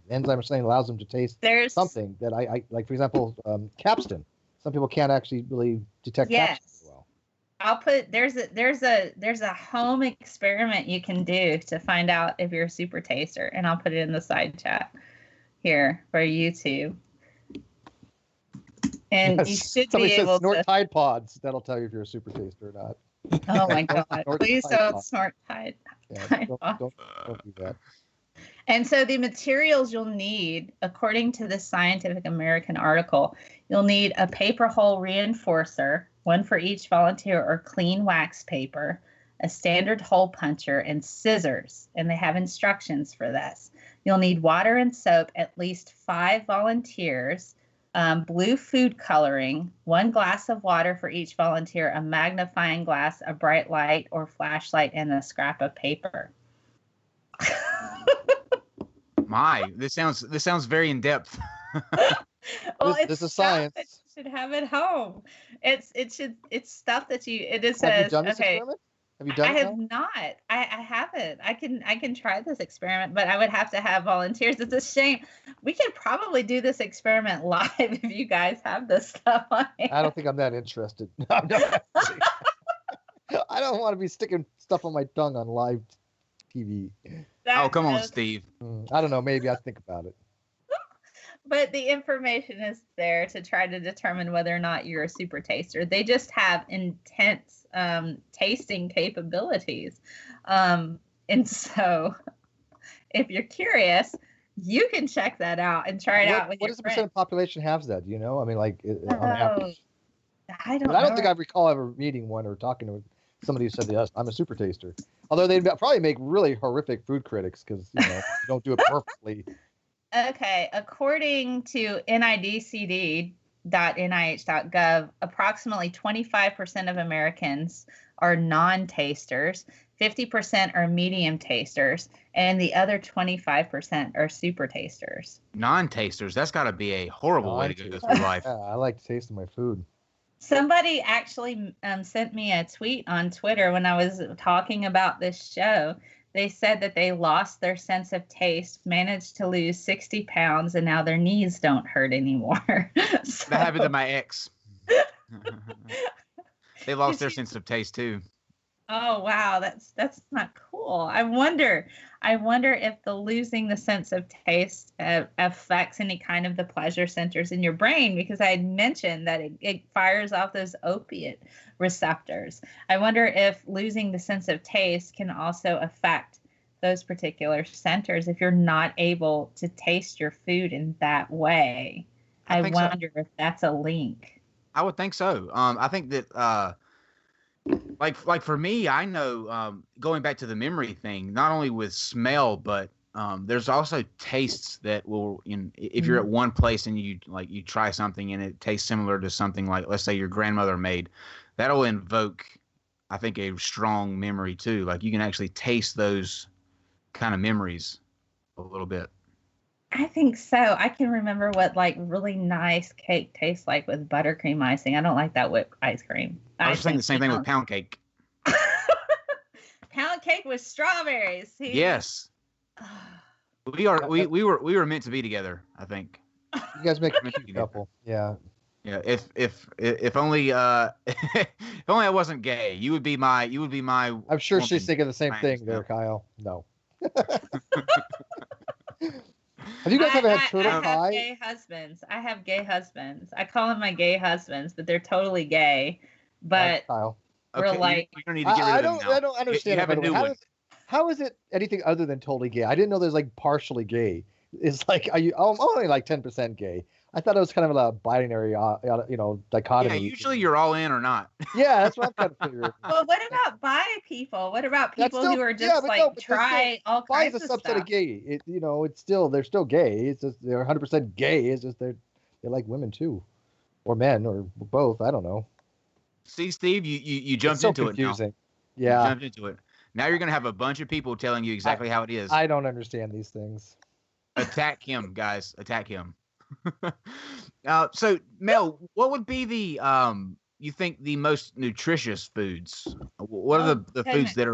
enzyme or something that allows them to taste something that I like. For example, capstan. Some people can't actually really detect capstan well. I'll put there's a home experiment you can do to find out if you're a super taster, and I'll put it in the side chat here for YouTube. And you should be able to snort Tide Pods. That'll tell you if you're a super taster or not. Oh my God! Please don't snort Tide Pods. Don't do that. And so the materials you'll need, according to the Scientific American article, you'll need a paper hole reinforcer, one for each volunteer, or clean wax paper, a standard hole puncher, and scissors. And they have instructions for this. You'll need water and soap, at least 5 volunteers, blue food coloring, 1 glass of water for each volunteer, a magnifying glass, a bright light or flashlight, and a scrap of paper. This sounds very in depth. Well, this is science. That you should have at home. It's stuff that it says. Have you done this experiment? Have you done it? I have not. I haven't. I can try this experiment, but I would have to have volunteers. It's a shame. We could probably do this experiment live if you guys have this stuff on hand. I don't think I'm that interested. I don't want to be sticking stuff on my tongue on live TV. Come on, Steve. I don't know. Maybe I'll think about it. But the information is there to try to determine whether or not you're a super taster. They just have intense tasting capabilities. And so if you're curious, you can check that out and try it out with your friends. What does the percent of population have that? Do you know? I mean, on average. I don't think I recall ever meeting one or talking to somebody who said, yes, I'm a super taster. Although they'd probably make really horrific food critics because, you don't do it perfectly. Okay. According to NIDCD.nih.gov, approximately 25% of Americans are non-tasters, 50% are medium tasters, and the other 25% are super tasters. Non-tasters, that's got to be a horrible way to go through life. Yeah, I like tasting my food. Somebody actually sent me a tweet on Twitter when I was talking about this show. They said that they lost their sense of taste, managed to lose 60 pounds, and now their knees don't hurt anymore. So, that happened to my ex. They lost their sense of taste too. Oh wow, that's not cool. cool. I wonder if the losing the sense of taste affects any kind of the pleasure centers in your brain, because I had mentioned that it fires off those opiate receptors. I wonder if losing the sense of taste can also affect those particular centers if you're not able to taste your food in that way. I wonder if that's a link. I would think so. I think that like for me, I know going back to the memory thing, not only with smell, but there's also tastes that will, if you're at one place and you try something and it tastes similar to something like, let's say, your grandmother made, that'll invoke, I think, a strong memory too. Like you can actually taste those kind of memories a little bit. I think so. I can remember what like really nice cake tastes like with buttercream icing. I don't like that whipped ice cream. I was thinking the same thing with pound cake. Pound cake with strawberries. See? Yes. We were meant to be together, I think. You guys make a cute couple. Yeah. Yeah. If only if only I wasn't gay. You would be my I'm sure she's thinking the same thing there, Kyle. No. Have you guys ever had turtle pie? I have gay husbands. I have gay husbands. I call them my gay husbands, but they're totally gay. But Kyle. we're like, you don't need to get rid of them now. I don't understand. You have a new one. How is it anything other than totally gay? I didn't know there's like partially gay. It's like, I'm only like 10% gay. I thought it was kind of a binary, dichotomy. Yeah, usually you're all in or not. Yeah, that's what I'm kind of figuring. Well, what about bi people? What about people who are just try all kinds of stuff? Bi is a subset of gay. They're still gay. It's just they're 100% gay. It's just they like women too, or men, or both. I don't know. See, Steve, you jumped into confusing. It now. Yeah, you jumped into it. Now you're gonna have a bunch of people telling you exactly how it is. I don't understand these things. Attack him, guys. Attack him. So Mel, what would be the you think the most nutritious foods? What are the foods that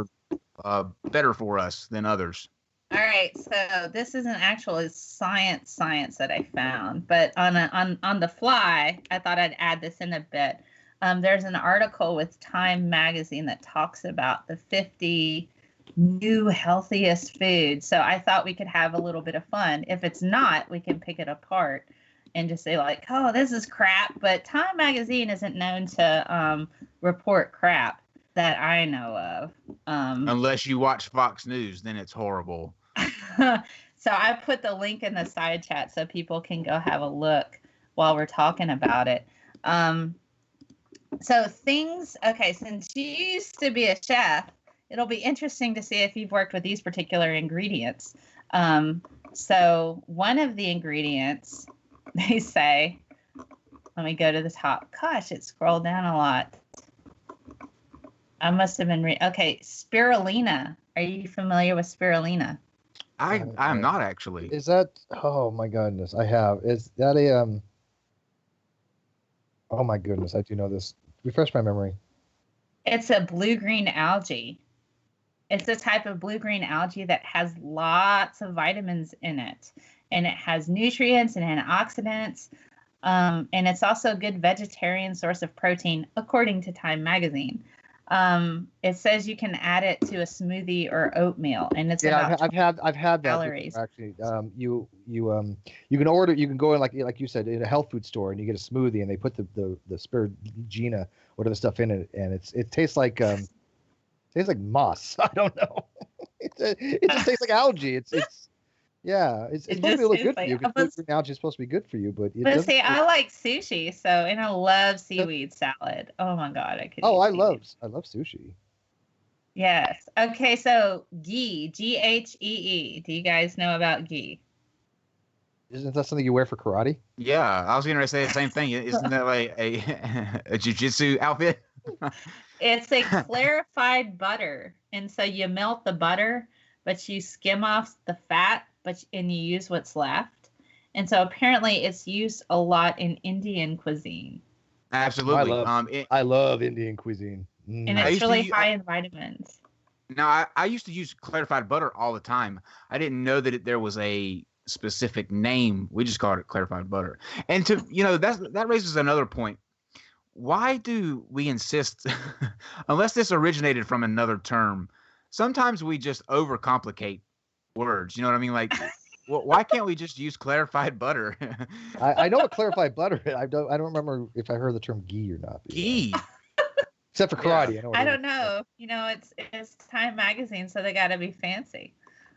are better for us than others? All right, so this is an actual science that I found, but on the fly, I thought I'd add this in a bit. There's an article with Time magazine that talks about the 50 new healthiest foods. So I thought we could have a little bit of fun. If it's not, we can pick it apart and just say like, oh, this is crap. But Time magazine isn't known to report crap that I know of. Unless you watch Fox News, then it's horrible. So I put the link in the side chat so people can go have a look while we're talking about it. So since you used to be a chef, it'll be interesting to see if you've worked with these particular ingredients. So one of the ingredients, they say, let me go to the top. Gosh, it scrolled down a lot. I must have been spirulina. Are you familiar with spirulina? I'm not actually. Is that? Oh my goodness, I have. Is that a Oh my goodness, I do know this. Refresh my memory. It's a blue-green algae. It's a type of blue-green algae that has lots of vitamins in it. And it has nutrients and antioxidants. And it's also a good vegetarian source of protein, according to Time magazine. It says you can add it to a smoothie or oatmeal, and it's about I've had that calories. Before, actually. You can order. You can go in like you said in a health food store, and you get a smoothie, and they put the spirulina, whatever stuff in it, and it tastes like moss. I don't know. It just tastes like algae. It's supposed to be really good for you. Because algae is supposed to be good for you, but see, I like sushi, and I love seaweed salad. Oh my god, I could. Oh, I love sushi. Yes. Okay, so ghee, Ghee. Do you guys know about ghee? Isn't that something you wear for karate? Yeah, I was going to say the same thing. Isn't that like a jiu-jitsu outfit? It's a clarified butter, and so you melt the butter, but you skim off the fat, and you use what's left. And so apparently it's used a lot in Indian cuisine. Absolutely. I love Indian cuisine. And it's really high in vitamins. Now, I used to use clarified butter all the time. I didn't know that there was a specific name. We just called it clarified butter. And that raises another point. Why do we insist, unless this originated from another term, sometimes we just overcomplicate words. You know what I mean? Like, why can't we just use clarified butter? I know what clarified butter is. I don't remember if I heard the term ghee or not. Ghee. Except for karate. Yeah. I don't know. You know, it's Time Magazine, so they got to be fancy.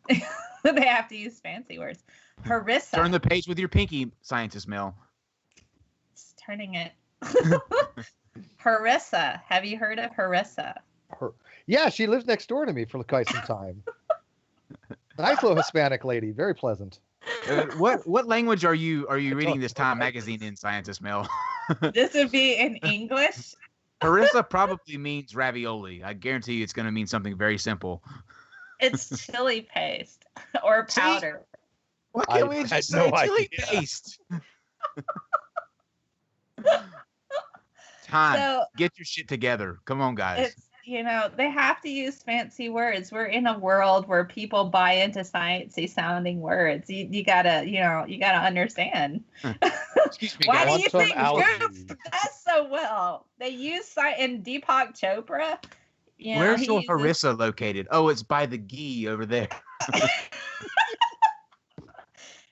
They have to use fancy words. Harissa. Turn the page with your pinky, Scientist Mel. It's turning it. Harissa. Have you heard of Harissa? Yeah, she lives next door to me for quite some time. Nice little Hispanic lady, very pleasant. What language are you reading this Time Magazine in, Scientist Mel? This would be in English. Harissa probably means ravioli. I guarantee you it's going to mean something very simple. It's chili paste or powder. Why can't we just say chili paste? Time. So, get your shit together. Come on, guys. You know, they have to use fancy words. We're in a world where people buy into sciencey sounding words. You gotta understand. Excuse me, Why guys. do you think Goop does so well? They use in Deepak Chopra. You know, Where's your Harissa located? Oh, it's by the ghee over there.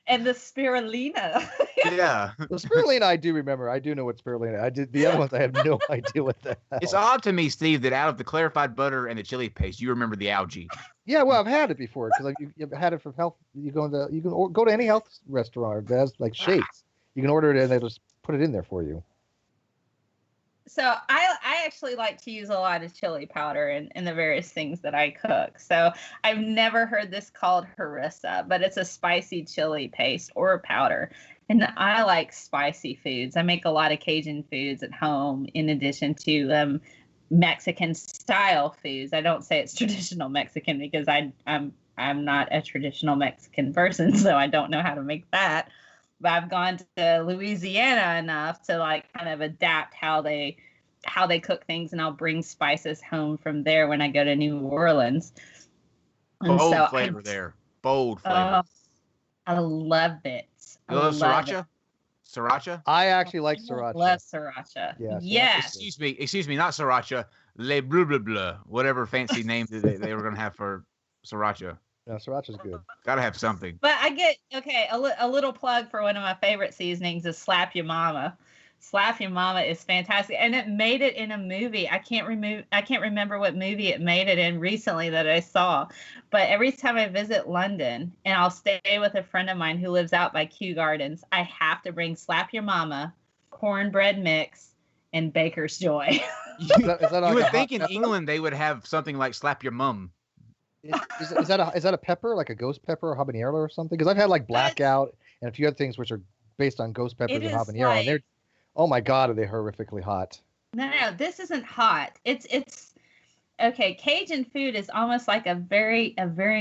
And the spirulina. Yeah. The spirulina I do remember. I do know what spirulina. I did the other ones. I have no idea what that. It's odd to me, Steve, that out of the clarified butter and the chili paste, you remember the algae. Yeah, well, I've had it before because you've had it for health. You can go to any health restaurant that has like shakes. You can order it and they just put it in there for you. So I actually like to use a lot of chili powder in the various things that I cook. So I've never heard this called harissa, but it's a spicy chili paste or powder. And I like spicy foods. I make a lot of Cajun foods at home in addition to Mexican style foods. I don't say it's traditional Mexican because I'm not a traditional Mexican person, so I don't know how to make that. But I've gone to Louisiana enough to like kind of adapt how they cook things, and I'll bring spices home from there when I go to New Orleans. And bold flavor there. Bold flavor. I love it. You love sriracha? Sriracha? I actually like sriracha. I love sriracha. Yeah, yes. Excuse me, not sriracha. Le blah blah blah. Whatever fancy name they were gonna have for sriracha. No, sriracha's good. Gotta have something. But I get a little plug for one of my favorite seasonings is Slap Your Mama. Slap Your Mama is fantastic, and it made it in a movie. I can't remember what movie it made it in recently that I saw. But every time I visit London and I'll stay with a friend of mine who lives out by Kew Gardens, I have to bring Slap Your Mama, cornbread mix, and Baker's Joy. Is that you like would a think hot in pepper? England they would have something like Slap Your Mum. Is that a pepper, like a ghost pepper or habanero or something? Because I've had like blackout and a few other things which are based on ghost peppers and habanero, and they're, oh my god, are they horrifically hot? No, this isn't hot. It's okay. Cajun food is almost like a very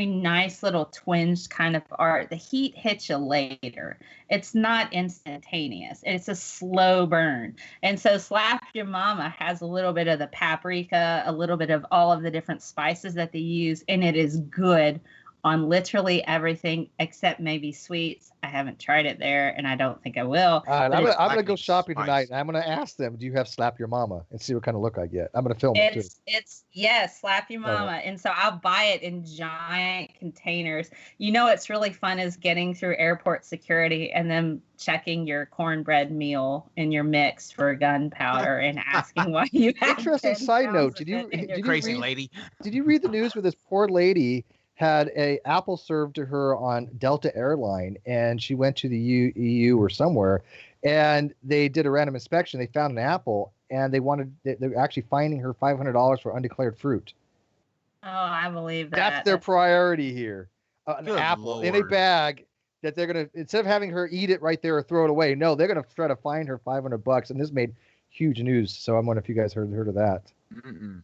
nice little twinged kind of art. The heat hits you later. It's not instantaneous. It's a slow burn. And so Slap Your Mama has a little bit of the paprika, a little bit of all of the different spices that they use, and it is good on literally everything except maybe sweets. I haven't tried it there, and I don't think I will. All right, I'm gonna go shopping spice. tonight, and I'm gonna ask them, do you have Slap Your Mama, and see what kind of look I get. I'm gonna film it too. It's yes, Slap Your Mama. And so I'll buy it in giant containers. You know what's really fun is getting through airport security and then checking your cornbread meal in your mix for gunpowder and asking why you have Interesting side note. Did you Crazy read, lady. Did you read the news where this poor lady had a apple served to her on Delta Airline, and she went to the EU or somewhere, and they did a random inspection. They found an apple, and they're actually fining her $500 for undeclared fruit. Oh, I believe that. That's their priority here. An Good apple in a Lord. bag that they're gonna, instead of having her eat it right there or throw it away, no, they're gonna try to fine her $500. And this made huge news. So I'm wondering if you guys heard of that. Mm-mm.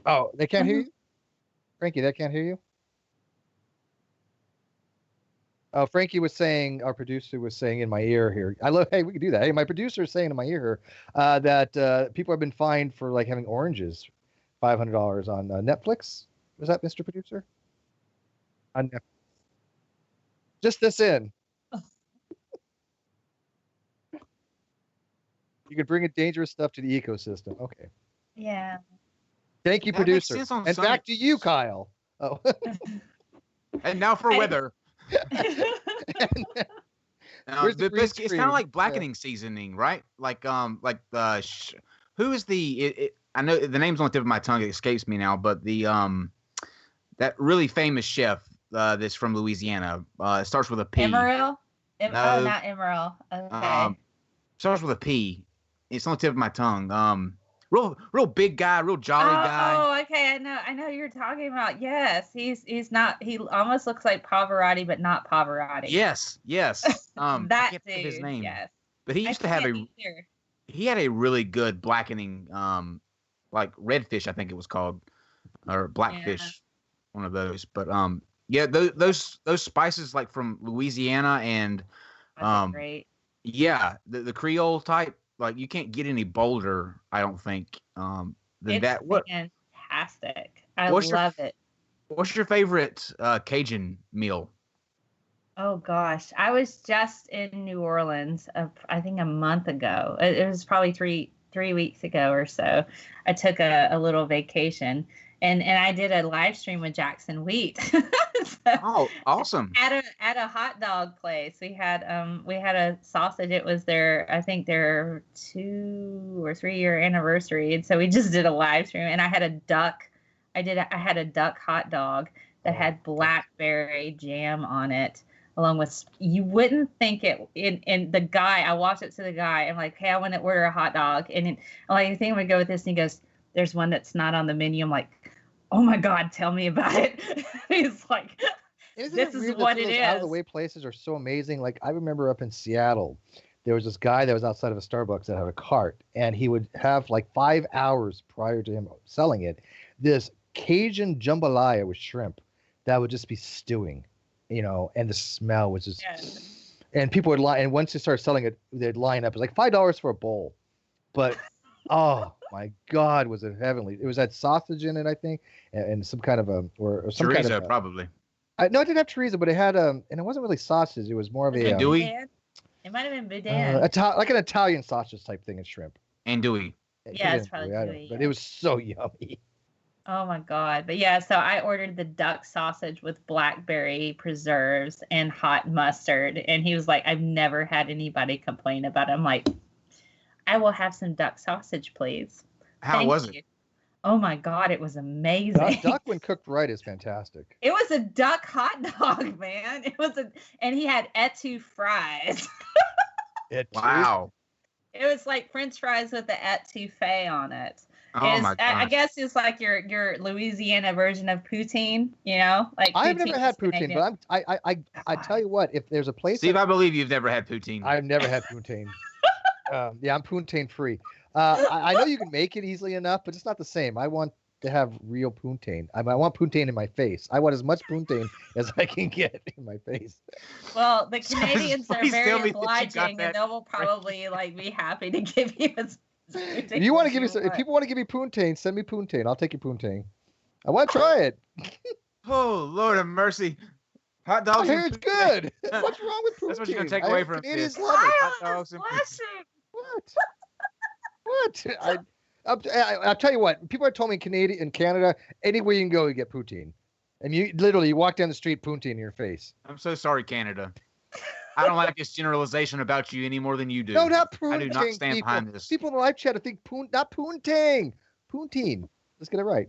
Oh, they can't hear you? Frankie, they can't hear you? Oh, Frankie was saying, our producer was saying in my ear here, hey, we can do that. Hey, my producer is saying in my ear here that people have been fined for like having oranges, $500 on Netflix. Was that Mr. Producer? On Netflix. Just this in. You could bring in dangerous stuff to the ecosystem. Okay. Yeah. Thank you, That makes producer. sense on And some- back to you, Kyle. Oh. And now for weather. Where's the green It's kind screen? of like blackening seasoning, right? Like who is the? I know the name's on the tip of my tongue. It escapes me now, but the that really famous chef that's from Louisiana. It starts with a P. Emerald? No. Oh, not Emerald. Okay. Starts with a P. It's on the tip of my tongue. Real big guy, real jolly guy. Oh, okay. I know who you're talking about. Yes, he's not. He almost looks like Pavarotti, but not Pavarotti. Yes. I that can't dude. think of his name. Yes. But he used to have he had a really good blackening, like redfish, I think it was called, or blackfish, one of those. But yeah, those spices like from Louisiana and great. Yeah, the Creole type, like you can't get any bolder, I don't think. Than It's that. What? Fantastic! I love it. What's your favorite Cajun meal? Oh gosh, I was just in New Orleans, I think a month ago. It was probably three weeks ago or so. I took a little vacation, and I did a live stream with Jackson Wheat. Oh, awesome! At a hot dog place, we had a sausage. It was I think their 2 or 3 year anniversary, and so we just did a live stream. And I had a duck. I had a duck hot dog that had blackberry jam on it, along with, you wouldn't think it. And the guy, I walked up to the guy. I'm like, hey, I want to order a hot dog, and I'm like, I think I'm gonna go with this. And he goes, there's one that's not on the menu. I'm like, oh my God, tell me about it. He's like, this is what it is. Out of the way places are so amazing. Like I remember up in Seattle, there was this guy that was outside of a Starbucks that had a cart, and he would have like 5 hours prior to him selling it, this Cajun jambalaya with shrimp that would just be stewing, and the smell was just, and people would line, and once they started selling it, they'd line up. It was like $5 for a bowl, but oh my God, was it heavenly? It was had sausage in it, I think, and some kind of or some chorizo, kind of probably. No, it didn't have chorizo, but it had and it wasn't really sausage. It was more of a andouille. It might have been boudin. Like an Italian sausage type thing in shrimp. Andouille. Yeah, it's probably andouille, but it was so yummy. Oh my God. But yeah, so I ordered the duck sausage with blackberry preserves and hot mustard. And he was like, I've never had anybody complain about it. I'm like, I will have some duck sausage, please. How was it? Oh my God, it was amazing. Duck when cooked right is fantastic. It was a duck hot dog, man. And he had etu fries. Wow. It was like French fries with the etouffee on it. Oh my God. I guess it's like your Louisiana version of poutine, like I've never had poutine, but I tell you what, if there's a place, Steve, I believe you've never had poutine. I've never had poutine. Yeah, I'm poutine free. I know you can make it easily enough, but it's not the same. I want to have real poutine. I want poutine in my face. I want as much poutine as I can get in my face. Well, the Canadians are very obliging, and they will probably be happy to give you as if you want to give me if people want to give me poontang, send me poontang. I'll take your poontang. I want to try it. Oh, Lord of mercy. Hot dogs. I hear it's good. What's wrong with poontang? That's what you're going to take away from Canadians this. love it. Hot dogs and What? I'll tell you what. People have told me in Canada, anywhere you can go, you get poutine. And you walk down the street, poutine in your face. I'm so sorry, Canada. I don't like this generalization about you any more than you do. No, not poutine. I do not stand behind this. People in the live chat think not poontang. Poutine. Let's get it right.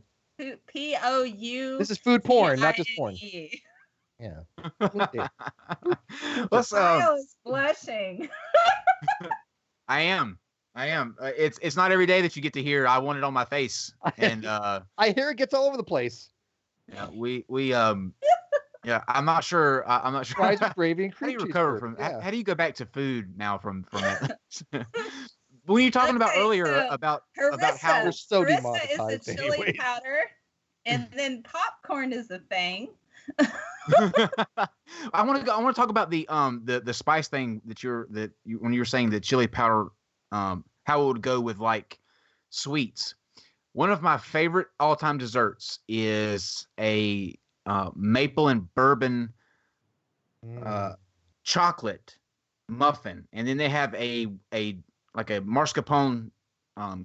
P-O-U. This is food porn, not just porn. Yeah. Let's. Kyle is blushing. I am. It's not every day that you get to hear "I want it on my face," and I hear it gets all over the place. Yeah, we yeah, I'm not sure. Fries with gravy and cream How do you cheese recover dip, from? yeah. How do you go back to food now from that? When you were talking about earlier about how we're so harissa demonetized is a chili powder, and then popcorn is a thing. I want to talk about the spice thing when you were saying the chili powder, how it would go with like sweets. One of my favorite all-time desserts is a maple and bourbon chocolate muffin, and then they have a like a mascarpone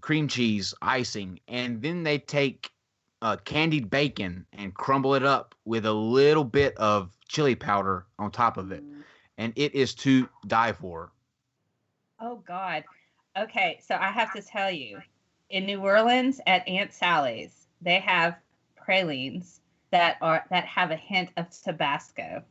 cream cheese icing, and then they take candied bacon and crumble it up with a little bit of chili powder on top of it, and it is to die for. Oh God. Okay, so I have to tell you, in New Orleans at Aunt Sally's, they have pralines that have a hint of Tabasco.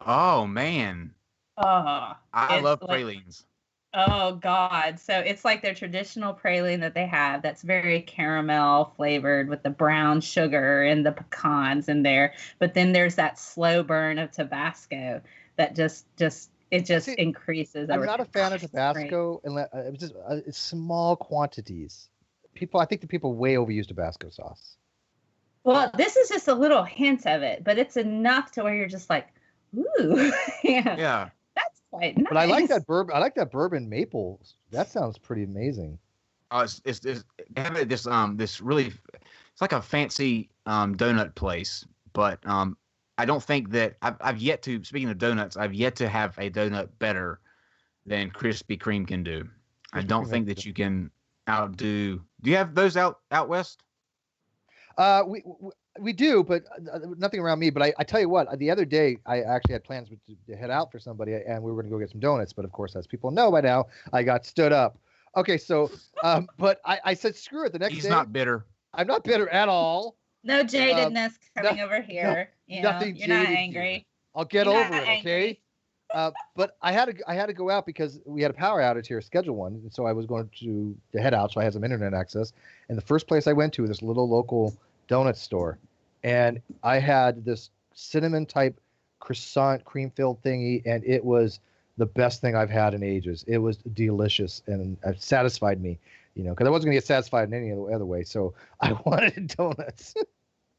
Oh man, Oh, I it's love like, pralines. oh God. So it's like their traditional praline that they have that's very caramel flavored with the brown sugar and the pecans in there. But then there's that slow burn of Tabasco that just See, increases I'm over not a time. fan of It's Tabasco, and it's just it's small quantities. I think the people way overuse Tabasco sauce. Well, this is just a little hint of it, but it's enough to where you're just like, ooh, yeah, Yeah. that's quite nice. But I like that bourbon. I like that bourbon maple. That sounds pretty amazing. It's they have this really, it's like a fancy donut place, but I don't think that I've yet to, speaking of donuts, I've yet to have a donut better than Krispy Kreme can do. I Krispy don't Kreme think has that you can outdo. Do you have those out west? We do, but nothing around me. But I tell you what, the other day I actually had plans to head out for somebody, and we were going to go get some donuts. But of course, as people know by now, I got stood up. Okay, so but I said screw it. The next He's day, not bitter. I'm not bitter at all. No jadedness coming over here. Nothing You're not jaded angry. here. I'll get You're over not it, angry. okay? But I had to go out because we had a power outage here, scheduled one, and so I was going to head out, so I had some internet access. And the first place I went to, this little local donut store, and I had this cinnamon type croissant cream filled thingy, and it was the best thing I've had in ages. It was delicious, and it satisfied me, because I wasn't going to get satisfied in any other way. So I wanted donuts,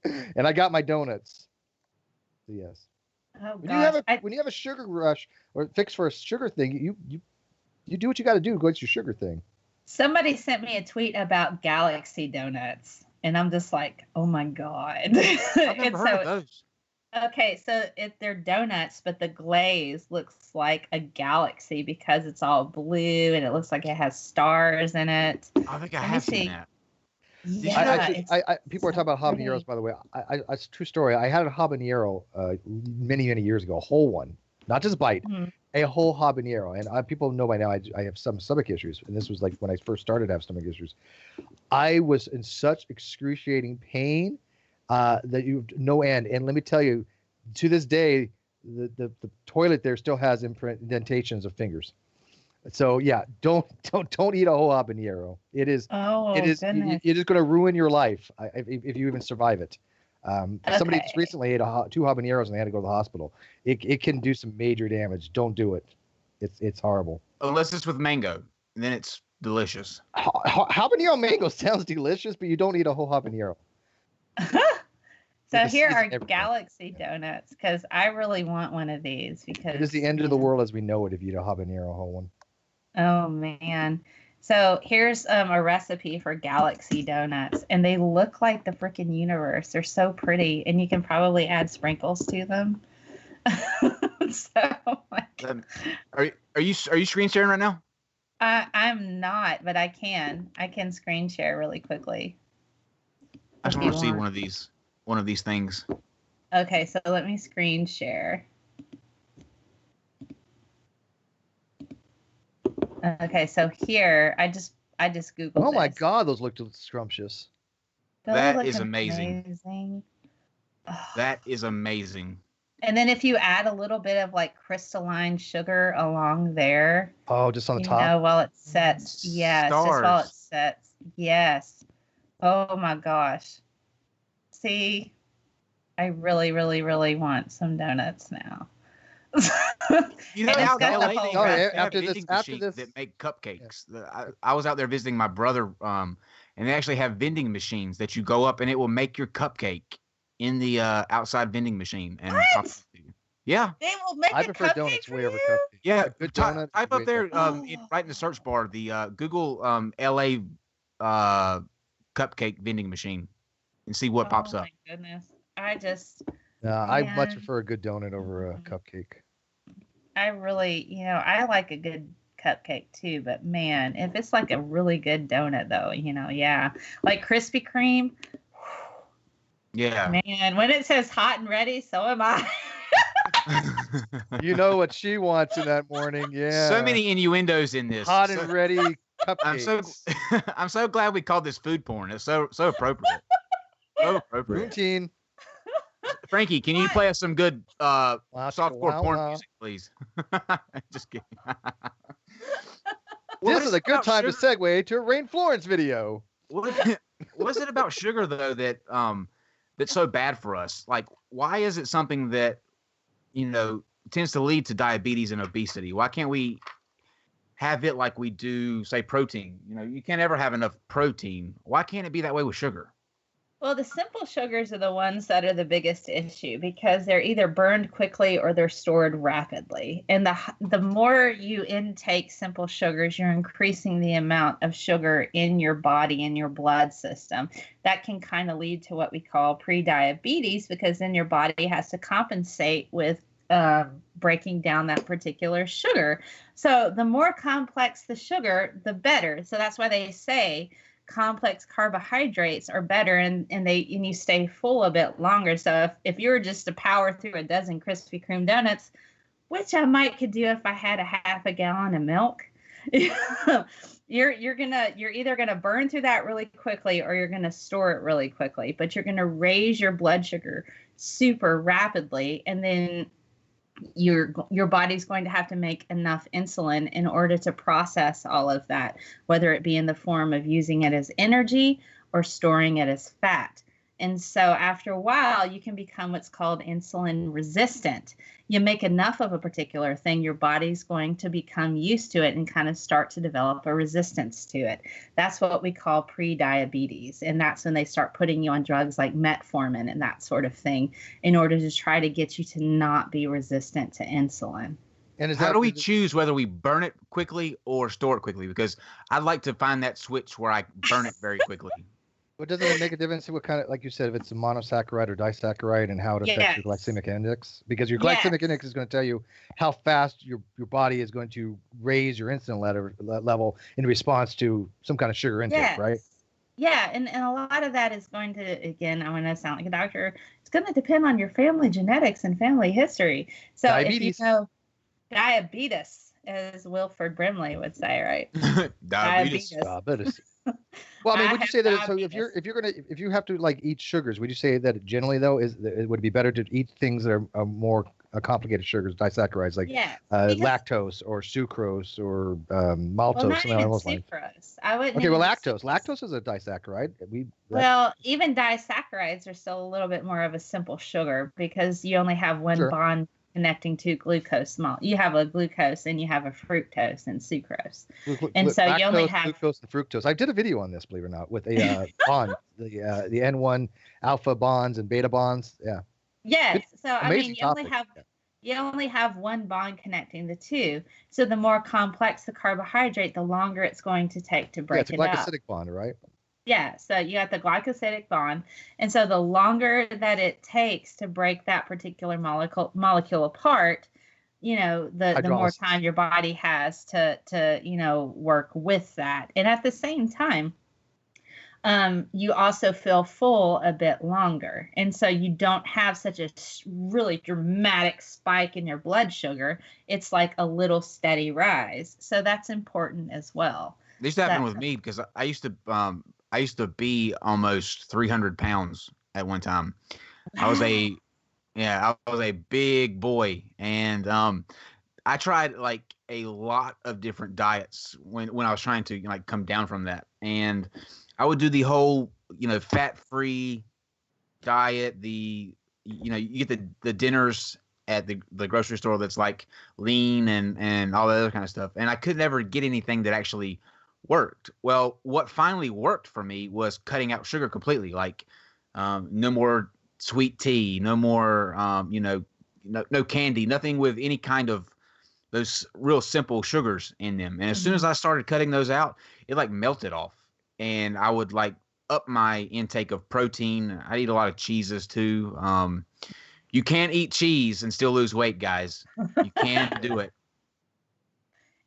and I got my donuts. So yes. Oh When gosh. you have a sugar rush or fix for a sugar thing, you do what you got to do to go get your sugar thing. Somebody sent me a tweet about Galaxy donuts, and I'm just like, oh my God. I've never heard of those. Okay, so they're donuts, but the glaze looks like a galaxy because it's all blue and it looks like it has stars in it. I think I Let me have see. seen that. Yeah, People are talking about habaneros, by the way. It's a true story. I had a habanero many years ago, a whole one, not just bite, a whole habanero. And people know by now I have some stomach issues, and this was like when I first started to have stomach issues. I was in such excruciating pain that you no end. And let me tell you, to this day, the toilet there still has indentations of fingers. So yeah, don't eat a whole habanero. It is goodness. it is going to ruin your life if you even survive it. Somebody just recently ate 2 habaneros and they had to go to the hospital. It can do some major damage. Don't do it. It's horrible. Unless it's with mango, and then it's delicious. Habanero mango sounds delicious, but you don't eat a whole habanero. So here are Galaxy donuts because I really want one of these because it is the end of the world as we know it if you eat a habanero whole one. Oh man. So here's a recipe for Galaxy donuts, and they look like the freaking universe. They're so pretty, and you can probably add sprinkles to them. Are you screen sharing right now? I'm not, but I can screen share really quickly. I just want to see one of these things. Okay, so let me screen share. Okay, so here I just googled. Oh my God, those look scrumptious. That is amazing. That is amazing. And then if you add a little bit of like crystalline sugar along there. Oh, just on the top? While it sets. Yes, Stars. just while it sets. Yes. Oh my gosh. See, I really, really, really want some donuts now. You know how LA after this that make cupcakes. Yeah. I was out there visiting my brother, and they actually have vending machines that you go up and it will make your cupcake in the outside vending machine. And yeah, they will make. I prefer donuts way over cupcakes. Yeah, good donut. Type up there, right in the search bar, the Google LA cupcake vending machine, and see what pops up. Oh my goodness, I much prefer a good donut over a cupcake. I really, I like a good cupcake too. But man, if it's like a really good donut though, yeah, like Krispy Kreme. Yeah. Man, when it says hot and ready, so am I. You know what she wants in that morning. Yeah. So many innuendos in this. Hot and ready cupcakes. I'm so glad we called this food porn. It's so appropriate. So appropriate. Routine. Frankie, can you play us some good softcore porn music, please? Just kidding. This is a good time to segue to a Rain Florence video. What is it about sugar though that's so bad for us? Like, why is it something that tends to lead to diabetes and obesity? Why can't we have it like we do, say, protein? You can't ever have enough protein. Why can't it be that way with sugar? Well, the simple sugars are the ones that are the biggest issue because they're either burned quickly or they're stored rapidly. And the more you intake simple sugars, you're increasing the amount of sugar in your body, in your blood system. That can kind of lead to what we call pre-diabetes because then your body has to compensate with breaking down that particular sugar. So the more complex the sugar, the better. So that's why they say complex carbohydrates are better and you stay full a bit longer. So if you were just to power through a dozen Krispy Kreme donuts, which I could do if I had a half a gallon of milk, you're either gonna burn through that really quickly or you're gonna store it really quickly, but you're gonna raise your blood sugar super rapidly, and then your body's going to have to make enough insulin in order to process all of that, whether it be in the form of using it as energy or storing it as fat. And so after a while, you can become what's called insulin resistant. You make enough of a particular thing, your body's going to become used to it and kind of start to develop a resistance to it. That's what we call pre-diabetes. And that's when they start putting you on drugs like metformin and that sort of thing in order to try to get you to not be resistant to insulin. And how do we choose whether we burn it quickly or store it quickly? Because I'd like to find that switch where I burn it very quickly. But doesn't it make a difference what kind of, like you said, if it's a monosaccharide or disaccharide and how it affects your glycemic index? Because your glycemic index is going to tell you how fast your body is going to raise your insulin level in response to some kind of sugar intake, right? Yeah, and a lot of that is going to, again, I'm going to sound like a doctor, it's going to depend on your family genetics and family history. So diabetes. If you know diabetes, as Wilford Brimley would say, right? Diabetes. Well, I mean, would you say that? So if you have to like eat sugars, would you say that generally though it would be better to eat things that are more complicated sugars, disaccharides like lactose or sucrose or maltose? Well, not even sucrose. I wouldn't. Okay, well, lactose. Lactose is a disaccharide. Well, even disaccharides are still a little bit more of a simple sugar because you only have one bond connecting to glucose. You have a glucose and you have a fructose and sucrose. And so you only have glucose and fructose. I did a video on this, believe it or not, with a bond, the N1 alpha bonds and beta bonds. Yeah. Yes. So I mean, you only have one bond connecting the two. So the more complex the carbohydrate, the longer it's going to take to break it up. It's a glycosidic bond, right? Yeah, so you got the glycosidic bond, and so the longer that it takes to break that particular molecule apart, the more time your body has to work with that. And at the same time, you also feel full a bit longer, and so you don't have such a really dramatic spike in your blood sugar. It's like a little steady rise, so that's important as well. This happened with me because I used to be almost 300 pounds at one time. I was a big boy, and I tried like a lot of different diets when I was trying to like come down from that. And I would do the whole, fat-free diet, you get the dinners at the grocery store that's like lean and all that other kind of stuff. And I could never get anything that actually worked. Well, what finally worked for me was cutting out sugar completely. Like no more sweet tea, no more no candy, nothing with any kind of those real simple sugars in them. And as soon as I started cutting those out, it like melted off, and I would like up my intake of protein. I eat a lot of cheeses too. You can't eat cheese and still lose weight, guys. You can't do it.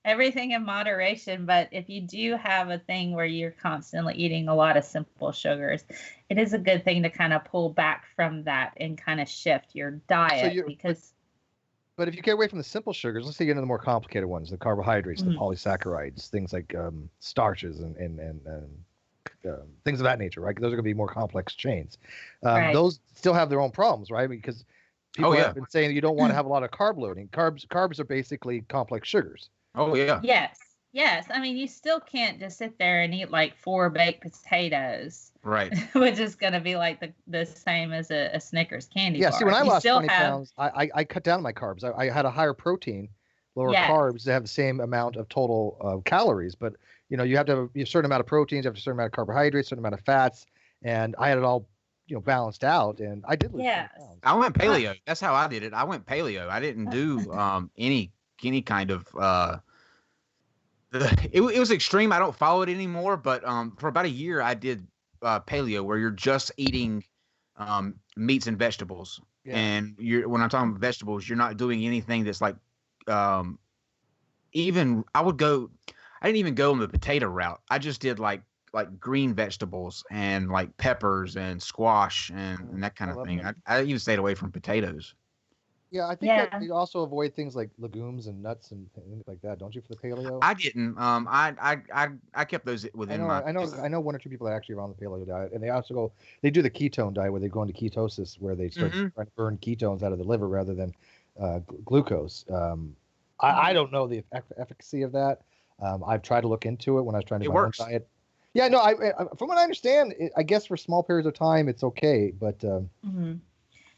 everything in moderation. But if you do have a thing where you're constantly eating a lot of simple sugars, it is a good thing to kind of pull back from that and kind of shift your diet But if you get away from the simple sugars, let's say you get into the more complicated ones, the carbohydrates, the polysaccharides, things like starches and things of that nature, right? Those are going to be more complex chains. Those still have their own problems, right? Because people have been saying you don't want to have a lot of carb loading. Carbs are basically complex sugars. Oh, yeah. Yes. I mean, you still can't just sit there and eat like 4 baked potatoes. Right. Which is going to be like the same as a Snickers candy bar. Yeah, see, when I lost 20 pounds, I cut down my carbs. I had a higher protein, lower carbs to have the same amount of total calories. But, you have to have a certain amount of proteins, you have a certain amount of carbohydrates, a certain amount of fats. And I had it all, balanced out. And I did lose 20 pounds. I went paleo. That's how I did it. I went paleo. I didn't do any kind of... it was extreme. I don't follow it anymore. But for about a year, I did paleo, where you're just eating meats and vegetables. And when I'm talking vegetables, you're not doing anything that's like I didn't even go on the potato route. I just did like green vegetables and like peppers and squash and that kind of thing. I even stayed away from potatoes. Yeah, I think that you also avoid things like legumes and nuts and things like that, don't you, for the paleo? I didn't. I kept those within I know one or two people that actually are on the paleo diet, and they do the ketone diet where they go into ketosis, where they start trying to burn ketones out of the liver rather than glucose. I don't know the efficacy of that. I've tried to look into it when I was trying to do my own diet. Yeah, no, I from what I understand, I guess for small periods of time it's okay, but.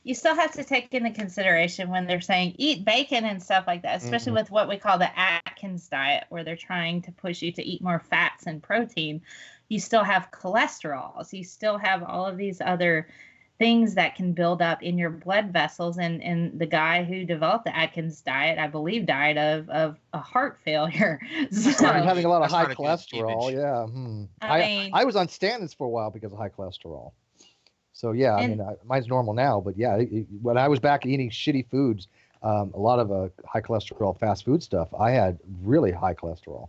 You still have to take into consideration when they're saying eat bacon and stuff like that, especially with what we call the Atkins diet, where they're trying to push you to eat more fats and protein. You still have cholesterol. So you still have all of these other things that can build up in your blood vessels. And the guy who developed the Atkins diet, I believe, died of a heart failure. So having a lot of high cholesterol. Yeah. I was on statins for a while because of high cholesterol. So, mine's normal now. But, when I was back eating shitty foods, a lot of high cholesterol fast food stuff, I had really high cholesterol.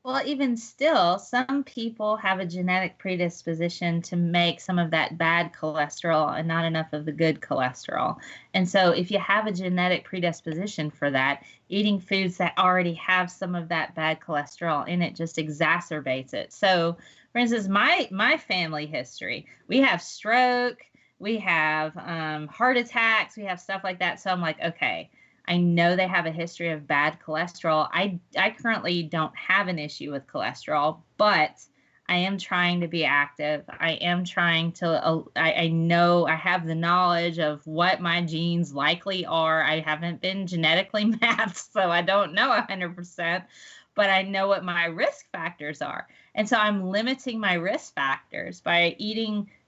Well, even still, some people have a genetic predisposition to make some of that bad cholesterol and not enough of the good cholesterol. And so if you have a genetic predisposition for that, eating foods that already have some of that bad cholesterol in it just exacerbates it. So, for instance, my family history, we have stroke, we have heart attacks, we have stuff like that. So I'm like, okay, I know they have a history of bad cholesterol. I currently don't have an issue with cholesterol, but I am trying to be active. I am trying to, I know I have the knowledge of what my genes likely are. I haven't been genetically mapped, so I don't know 100%. But I know what my risk factors are. And so I'm limiting my risk factors by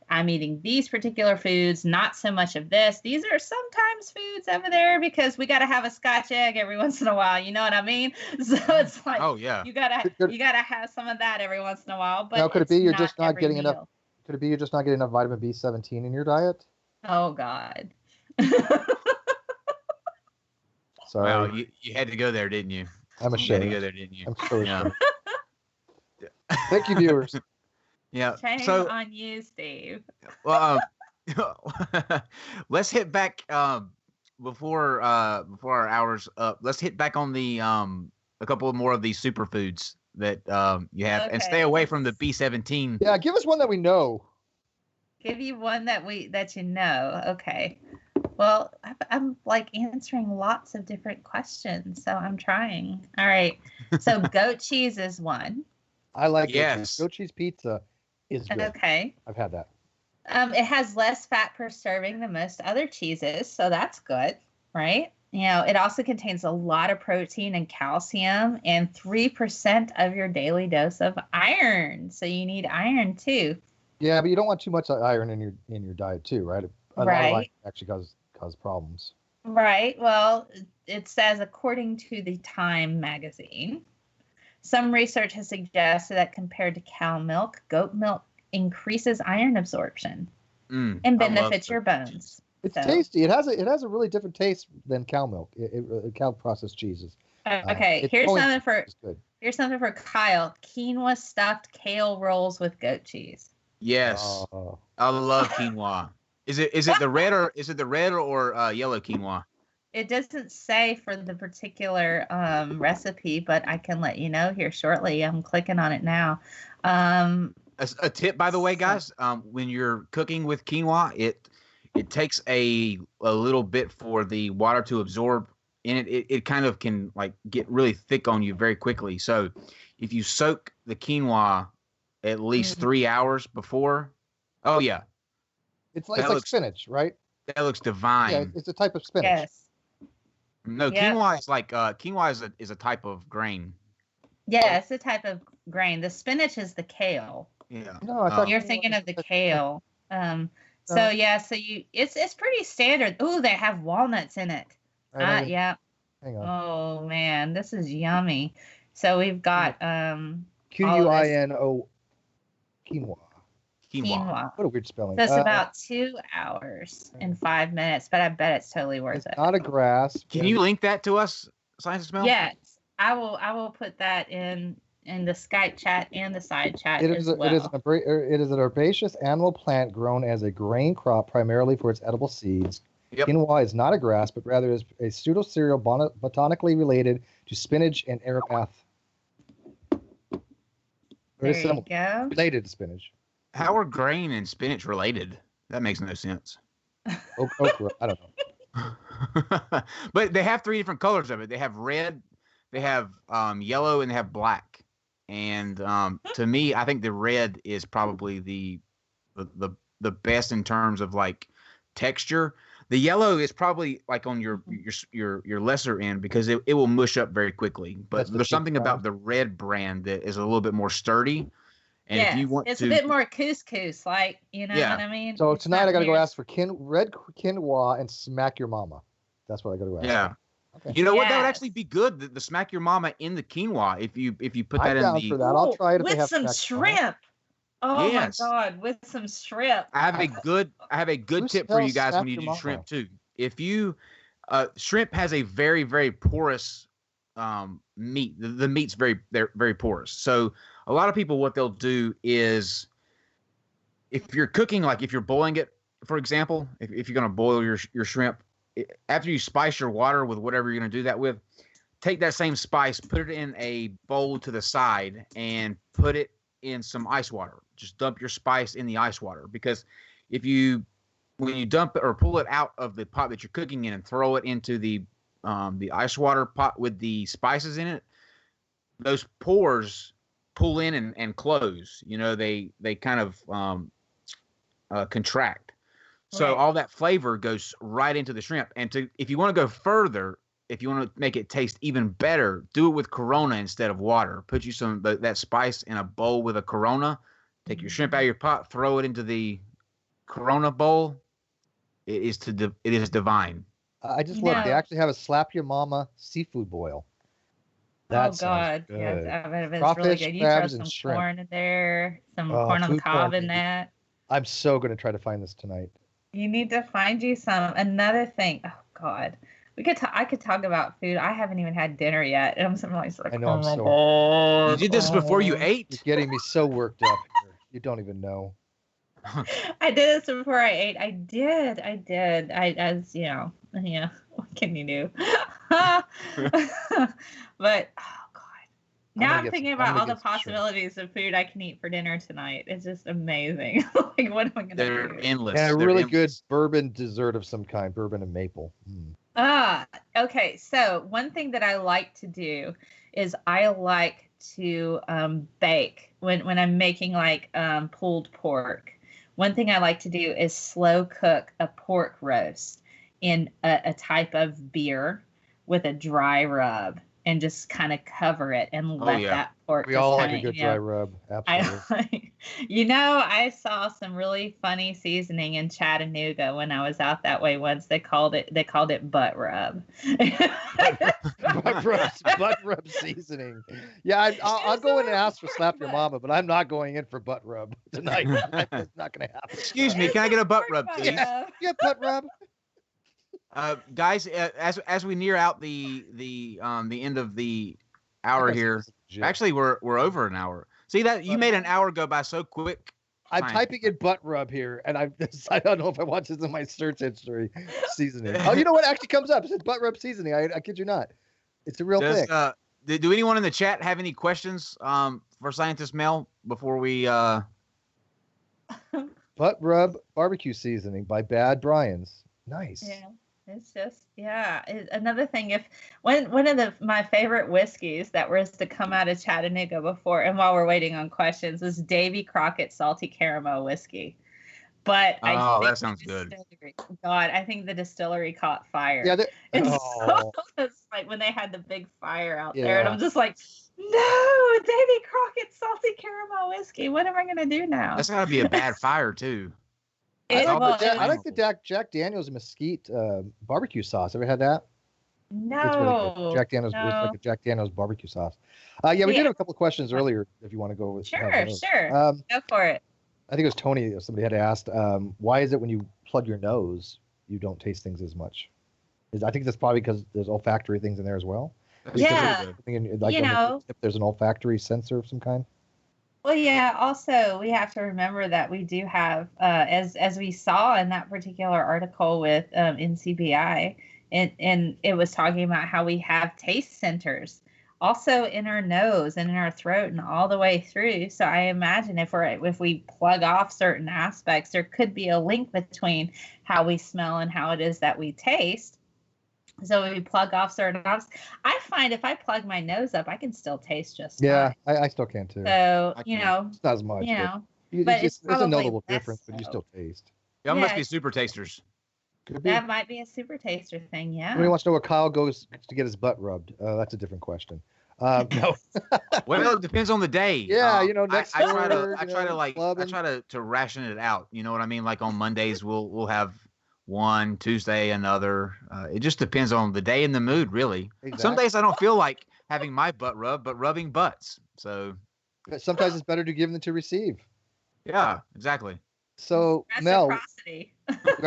I'm eating these particular foods, not so much of this. These are sometimes foods over there because we got to have a Scotch egg every once in a while. You know what I mean? So it's like, you gotta have some of that every once in a while. But now, could it be you're just not getting enough? Could it be you're just not getting enough vitamin B17 in your diet? Oh God. Sorry. Wow, you had to go there, didn't you? I'm ashamed. You had to go there, didn't you? I'm so ashamed. Thank you, viewers. Yeah. Shame on you, Steve. Well, let's hit back before our hour's up. Let's hit back on the a couple more of these superfoods that you have, and stay away from the B17. Yeah, give us one that we know. Give you one that you know. Okay. Well, I'm like answering lots of different questions, so I'm trying. All right. So goat cheese is one. I like goat cheese pizza is good. Okay. I've had that. It has less fat per serving than most other cheeses, so that's good, right? It also contains a lot of protein and calcium and 3% of your daily dose of iron. So you need iron too. Yeah, but you don't want too much iron in your diet too, right? A lot of iron actually cause problems. Right. Well, it says according to the Time magazine, some research has suggested that compared to cow milk, goat milk increases iron absorption and benefits your bones. It's tasty. It has a really different taste than cow milk. Cow processed cheeses. Okay, here's something for Kyle. Quinoa stuffed kale rolls with goat cheese. Yes, I love quinoa. Is it the red or yellow quinoa? It doesn't say for the particular recipe, but I can let you know here shortly. I'm clicking on it now. A tip, by the way, guys, when you're cooking with quinoa, it takes a little bit for the water to absorb in it. It kind of can like get really thick on you very quickly. So if you soak the quinoa at least 3 hours before, oh yeah, it's like spinach, right? That looks divine. Yeah, it's a type of spinach. Yes. No, quinoa is like quinoa is a type of grain. Yeah, it's a type of grain. The spinach is the kale. Yeah. No, I thought you're thinking of the kale. So it's pretty standard. Ooh, they have walnuts in it. Yeah. Hang on. Oh man, this is yummy. So we've got Quino. Quinoa. Quinoa. What a weird spelling. That's about 2 hours and 5 minutes, but I bet it's totally worth it. Not a grass. Can you link that to us, Science and Smell? Yes, I will put that in the Skype chat and the side chat as well. It is an herbaceous annual plant grown as a grain crop primarily for its edible seeds. Yep. Quinoa is not a grass, but rather is a pseudo-cereal botanically related to spinach and amaranth. There you go. Related to spinach. How are grain and spinach related? That makes no sense. Okra, I don't know. But they have 3 different colors of it. They have red, they have yellow, and they have black. And to me, I think the red is probably the best in terms of like texture. The yellow is probably like on your lesser end because it will mush up very quickly. But there's something about the red brand that is a little bit more sturdy. And if you want it's a bit more couscous, like, you know what I mean? So tonight I got to go ask for red quinoa and smack your mama. That's what I got to ask. Yeah. Okay. You know what? That would actually be good. The smack your mama in the quinoa if you put that I'm in down for that. I'll try it if with they have some shrimp. Oh my God, with some shrimp. I have a good tip for you guys when you do shrimp too. If you shrimp has a very, very porous meat. The meat's they're very porous. So a lot of people, what they'll do is, if you're cooking, like if you're boiling it, for example, if you're going to boil your shrimp, after you spice your water with whatever you're going to do that with, take that same spice, put it in a bowl to the side, and put it in some ice water. Just dump your spice in the ice water, because when you dump it or pull it out of the pot that you're cooking in and throw it into the ice water pot with the spices in it, those pores pull in and close. You know, they kind of contract. So all that flavor goes right into the shrimp. And if you want to go further, if you want to make it taste even better, do it with Corona instead of water. Put you that spice in a bowl with a Corona. Take your shrimp out of your pot, throw it into the Corona bowl. It is divine. I just looked. They actually have a slap your mama seafood boil. That God, good. Yeah, it's Crawfish, really good. You throw some shrimp. corn in there, some corn on the cob in that. I'm so going to try to find this tonight. You need to find you some. Another thing. Oh God, I could talk about food. I haven't even had dinner yet, and I'm something like, I know, I'm so. You did this before you ate? You're getting me so worked up here. You don't even know. I did this before I ate. I did. As you know, yeah. What can you do? But oh God, now I'm thinking about all the possibilities of food I can eat for dinner tonight. It's just amazing. Like, what am I gonna do? They're endless. And a They're really endless. good bourbon dessert of some kind, bourbon and maple. Okay. So one thing that I like to do is I like to bake when I'm making like pulled pork. One thing I like to do is slow cook a pork roast in a type of beer with a dry rub, and just kind of cover it and let that pork. We all like a good dry rub. Absolutely. I saw some really funny seasoning in Chattanooga when I was out that way once. They called it butt rub. butt rub seasoning. Yeah, I'll go in and ask for slap your mama, but I'm not going in for butt rub tonight. That's not going to happen. Excuse me, can I get a butt rub, please? Yeah, butt rub. Guys, as we near out the end of the hour here, actually we're over an hour. See that you made an hour go by so quick. I'm typing in butt rub here, and I don't know if I want this in my search history. Seasoning. Oh, you know what actually comes up? It says butt rub seasoning. I kid you not. It's a real thing. Do anyone in the chat have any questions for Scientist Mel before we? Butt rub barbecue seasoning by Bad Brian's. Nice. Yeah. It's just, another thing, if one of my favorite whiskeys that was to come out of Chattanooga before, and while we're waiting on questions, was Davy Crockett Salty Caramel Whiskey. But I think that sounds good. God, I think the distillery caught fire. Yeah, so it's like when they had the big fire out there, and I'm just like, no, Davy Crockett Salty Caramel Whiskey. What am I gonna do now? That's gotta be a bad fire too. I like the Jack Daniel's Mesquite barbecue sauce. Ever had that? No. Really Jack Daniel's, it's like a Jack Daniel's barbecue sauce. We did have a couple of questions earlier. If you want to go with sure. Go for it. I think it was Tony. Somebody had asked, why is it when you plug your nose, you don't taste things as much? I think that's probably because there's olfactory things in there as well. Yeah. There's an olfactory sensor of some kind. Well, yeah. Also, we have to remember that we do have, as we saw in that particular article with NCBI, and it was talking about how we have taste centers also in our nose and in our throat and all the way through. So I imagine if we plug off certain aspects, there could be a link between how we smell and how it is that we taste. So we plug off certain knobs. I find if I plug my nose up, I can still taste just fine. Yeah, I still can too. So, it's not as much. But it's a notable difference, but you still taste. Y'all must be super tasters. That might be a super taster thing, yeah. Somebody wants to know where Kyle goes to get his butt rubbed. That's a different question. No. Well, it depends on the day. Yeah, next I try to ration it out. You know what I mean? Like on Mondays, we'll have one, Tuesday another. It just depends on the day and the mood, really. Exactly. Some days I don't feel like having my butt rubbed, but rubbing butts. So sometimes it's better to give than to receive. Yeah, exactly. So Mel,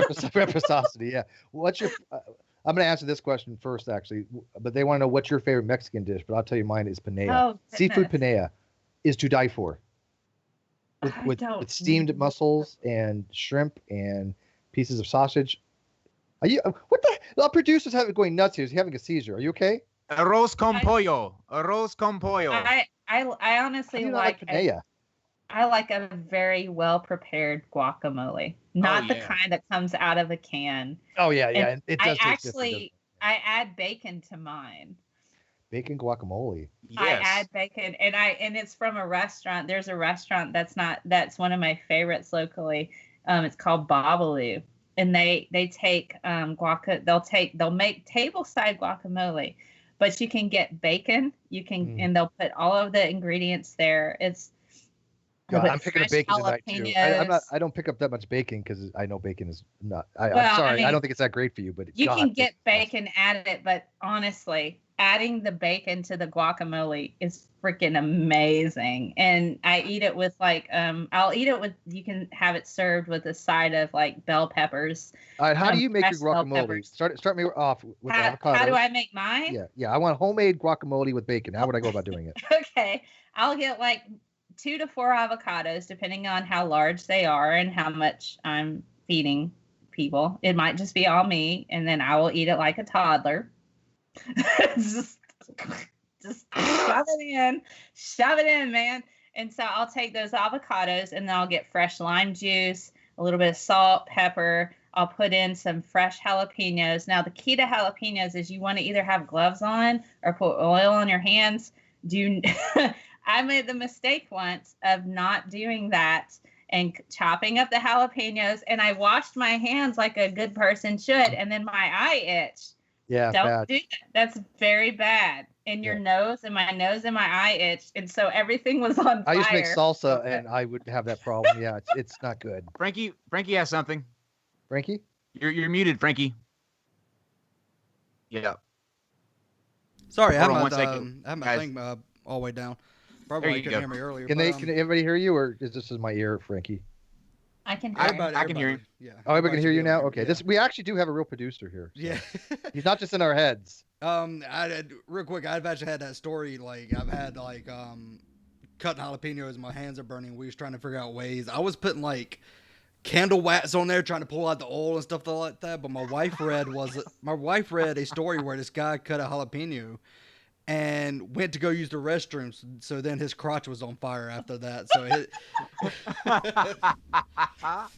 reciprocity. Yeah. What's your? I'm going to answer this question first, actually, but they want to know what's your favorite Mexican dish. But I'll tell you, mine is panea. Oh, seafood panea is to die for. With steamed mussels and shrimp and pieces of sausage. Are you? What the? Our producer's going nuts here. He's having a seizure. Are you okay? Arroz con pollo. Arroz con pollo. I honestly like panea. I like a very well prepared guacamole, not the kind that comes out of a can. Oh yeah, yeah. And it does. I add bacon to mine. Bacon guacamole. Yes. I add bacon, and it's from a restaurant. There's a restaurant that's one of my favorites locally. It's called Babalu, and they take they'll make table side guacamole, but you can get bacon. You can and they'll put all of the ingredients there. I'm picking up bacon tonight too. I don't pick up that much bacon because I know bacon is not. I'm sorry, I don't think it's that great for you. But you can get bacon, add it. But honestly, adding the bacon to the guacamole is freaking amazing. And I eat it with I'll eat it with. You can have it served with a side of like bell peppers. All right, how do you make your guacamole? Start me off with avocado. How do I make mine? Yeah. I want homemade guacamole with bacon. How would I go about doing it? Okay, I'll get 2 to 4 avocados, depending on how large they are and how much I'm feeding people. It might just be all me, and then I will eat it like a toddler. just shove it in, man. And so I'll take those avocados, and then I'll get fresh lime juice, a little bit of salt, pepper. I'll put in some fresh jalapenos. Now, the key to jalapenos is you want to either have gloves on or put oil on your hands. I made the mistake once of not doing that and chopping up the jalapenos, and I washed my hands like a good person should, and then my eye itched. Yeah, don't do that. That's very bad. And your nose and my eye itched, and so everything was on fire. I used to make salsa, and I would have that problem. Yeah, it's not good. Frankie has something. Frankie, you're muted, Frankie. Yeah. Sorry, I have my thing all the way down. Probably couldn't hear me earlier. Can everybody hear you, or is this my ear, Frankie? I can hear. I can hear you. Yeah. Oh, everybody can hear you now. Okay, Yeah. we actually do have a real producer here. So. Yeah. He's not just in our heads. Real quick, I've actually had that story. Like, I've had like cutting jalapenos, my hands are burning. We was trying to figure out ways. I was putting like candle wax on there, trying to pull out the oil and stuff like that. But my wife read a story where this guy cut a jalapeno and went to go use the restroom. So then his crotch was on fire after that. So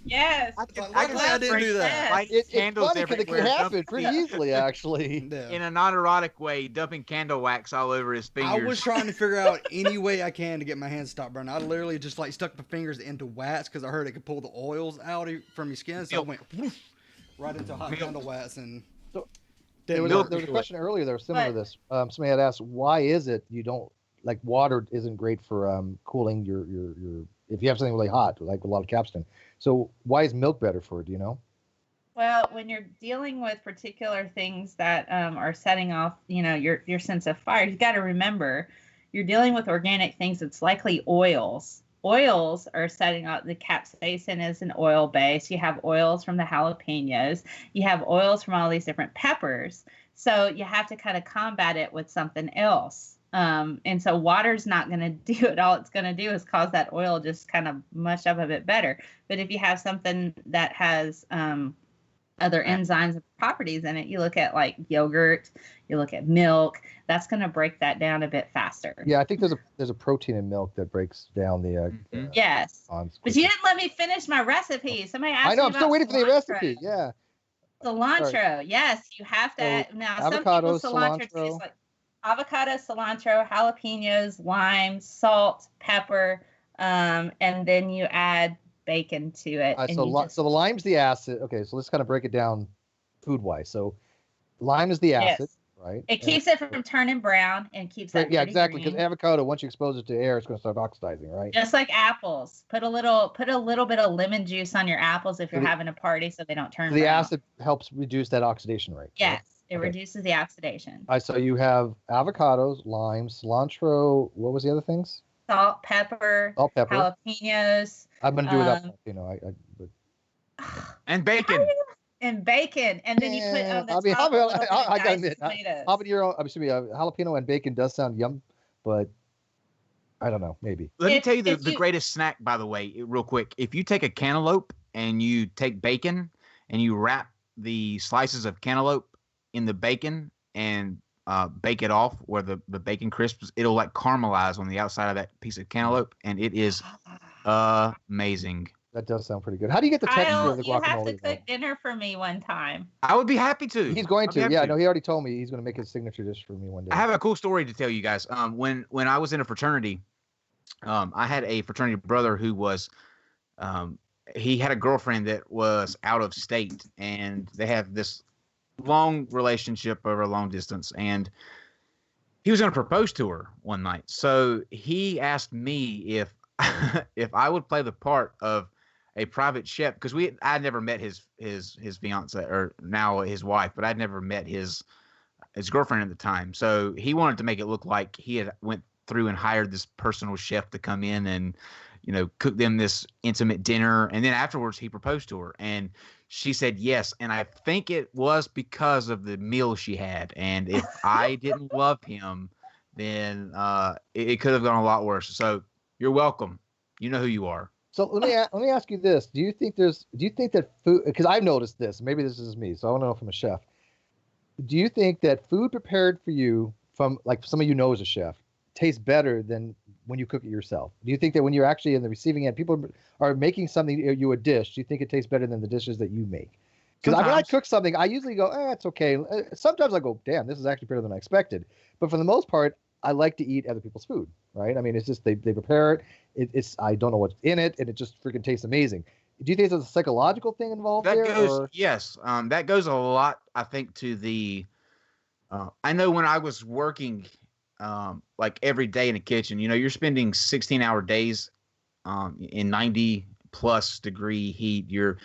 Yes. I didn't do that. It's funny because it can happen pretty easily, actually. Yeah. In a non-erotic way, dumping candle wax all over his fingers. I was trying to figure out any way I can to get my hands to stop burning. I literally just like stuck my fingers into wax because I heard it could pull the oils out from your skin. So I went whoosh, right into hot candle wax and. There was a question earlier that was similar to this. Somebody had asked, why is it you don't like water isn't great for cooling your if you have something really hot, like a lot of capstan. So why is milk better for it? Do you know? Well, when you're dealing with particular things that are setting off, your sense of fire, you got to remember you're dealing with organic things. It's likely oils. Oils are setting up. The capsaicin is an oil base. You have oils from the jalapenos. You have oils from all these different peppers. So you have to kind of combat it with something else. And so water's not going to do it. All it's going to do is cause that oil just kind of mush up a bit better. But if you have something that has other enzymes and properties in it, you look at like yogurt, you look at milk, that's going to break that down a bit faster. Yeah, I think there's a protein in milk that breaks down the yes. But you didn't let me finish my recipe. Somebody asked me about I'm still waiting for the recipe. Yeah. Cilantro. Sorry. Yes, you have to add, now avocado, some people cilantro tastes like avocado, cilantro, jalapenos, lime, salt, pepper, and then you add bacon to it. So the lime's the acid. Okay, so let's kind of break it down food wise. So lime is the acid, right? It keeps it from turning brown and keeps that. Yeah, exactly. Green. Because avocado, once you expose it to air, it's going to start oxidizing, right? Just like apples. Put a little bit of lemon juice on your apples if you're having a party, so they don't turn. The brown. acid helps reduce that oxidation rate. Yes, right? it reduces the oxidation. So you have avocados, lime, cilantro. What was the other things? Salt, pepper, jalapenos. I've been doing that, and bacon. And bacon, and then you put on the top I gotta admit, tomatoes. Jalapeno and bacon does sound yum, but I don't know, maybe. Let me tell you the greatest snack, by the way, real quick. If you take a cantaloupe and you take bacon and you wrap the slices of cantaloupe in the bacon and bake it off where the bacon crisps, it'll like caramelize on the outside of that piece of cantaloupe, and it is amazing. That does sound pretty good. How do you get the texture of the guacamole? You have to cook dinner for me one time. I would be happy to. He's going to. Yeah, no, he already told me he's going to make his signature dish for me one day. I have a cool story to tell you guys. When I was in a fraternity, I had a fraternity brother who was, he had a girlfriend that was out of state, and they have this long relationship over a long distance, and he was going to propose to her one night. So he asked me if I would play the part of a private chef, because I'd never met his fiance, or now his wife, but I'd never met his girlfriend at the time. So he wanted to make it look like he had went through and hired this personal chef to come in and, cook them this intimate dinner. And then afterwards he proposed to her, and she said yes. And I think it was because of the meal she had. And if I didn't love him, then it could have gone a lot worse. So you're welcome. You know who you are. So let me ask you this: Do you think that food? Because I've noticed this. Maybe this is me, so I want to know from a chef. Do you think that food prepared for you from like somebody you know as a chef tastes better than when you cook it yourself? Do you think that when you're actually in the receiving end, people are making something a dish? Do you think it tastes better than the dishes that you make? Because when I cook something, I usually go, it's okay. Sometimes I go, damn, this is actually better than I expected. But for the most part, I like to eat other people's food, right? I mean, it's just they prepare it. It's I don't know what's in it, and it just freaking tastes amazing. Do you think there's a psychological thing involved there? Yes. That goes a lot, I think, to the. I know when I was working, like every day in the kitchen, you're spending 16-hour days, in 90+ degree heat.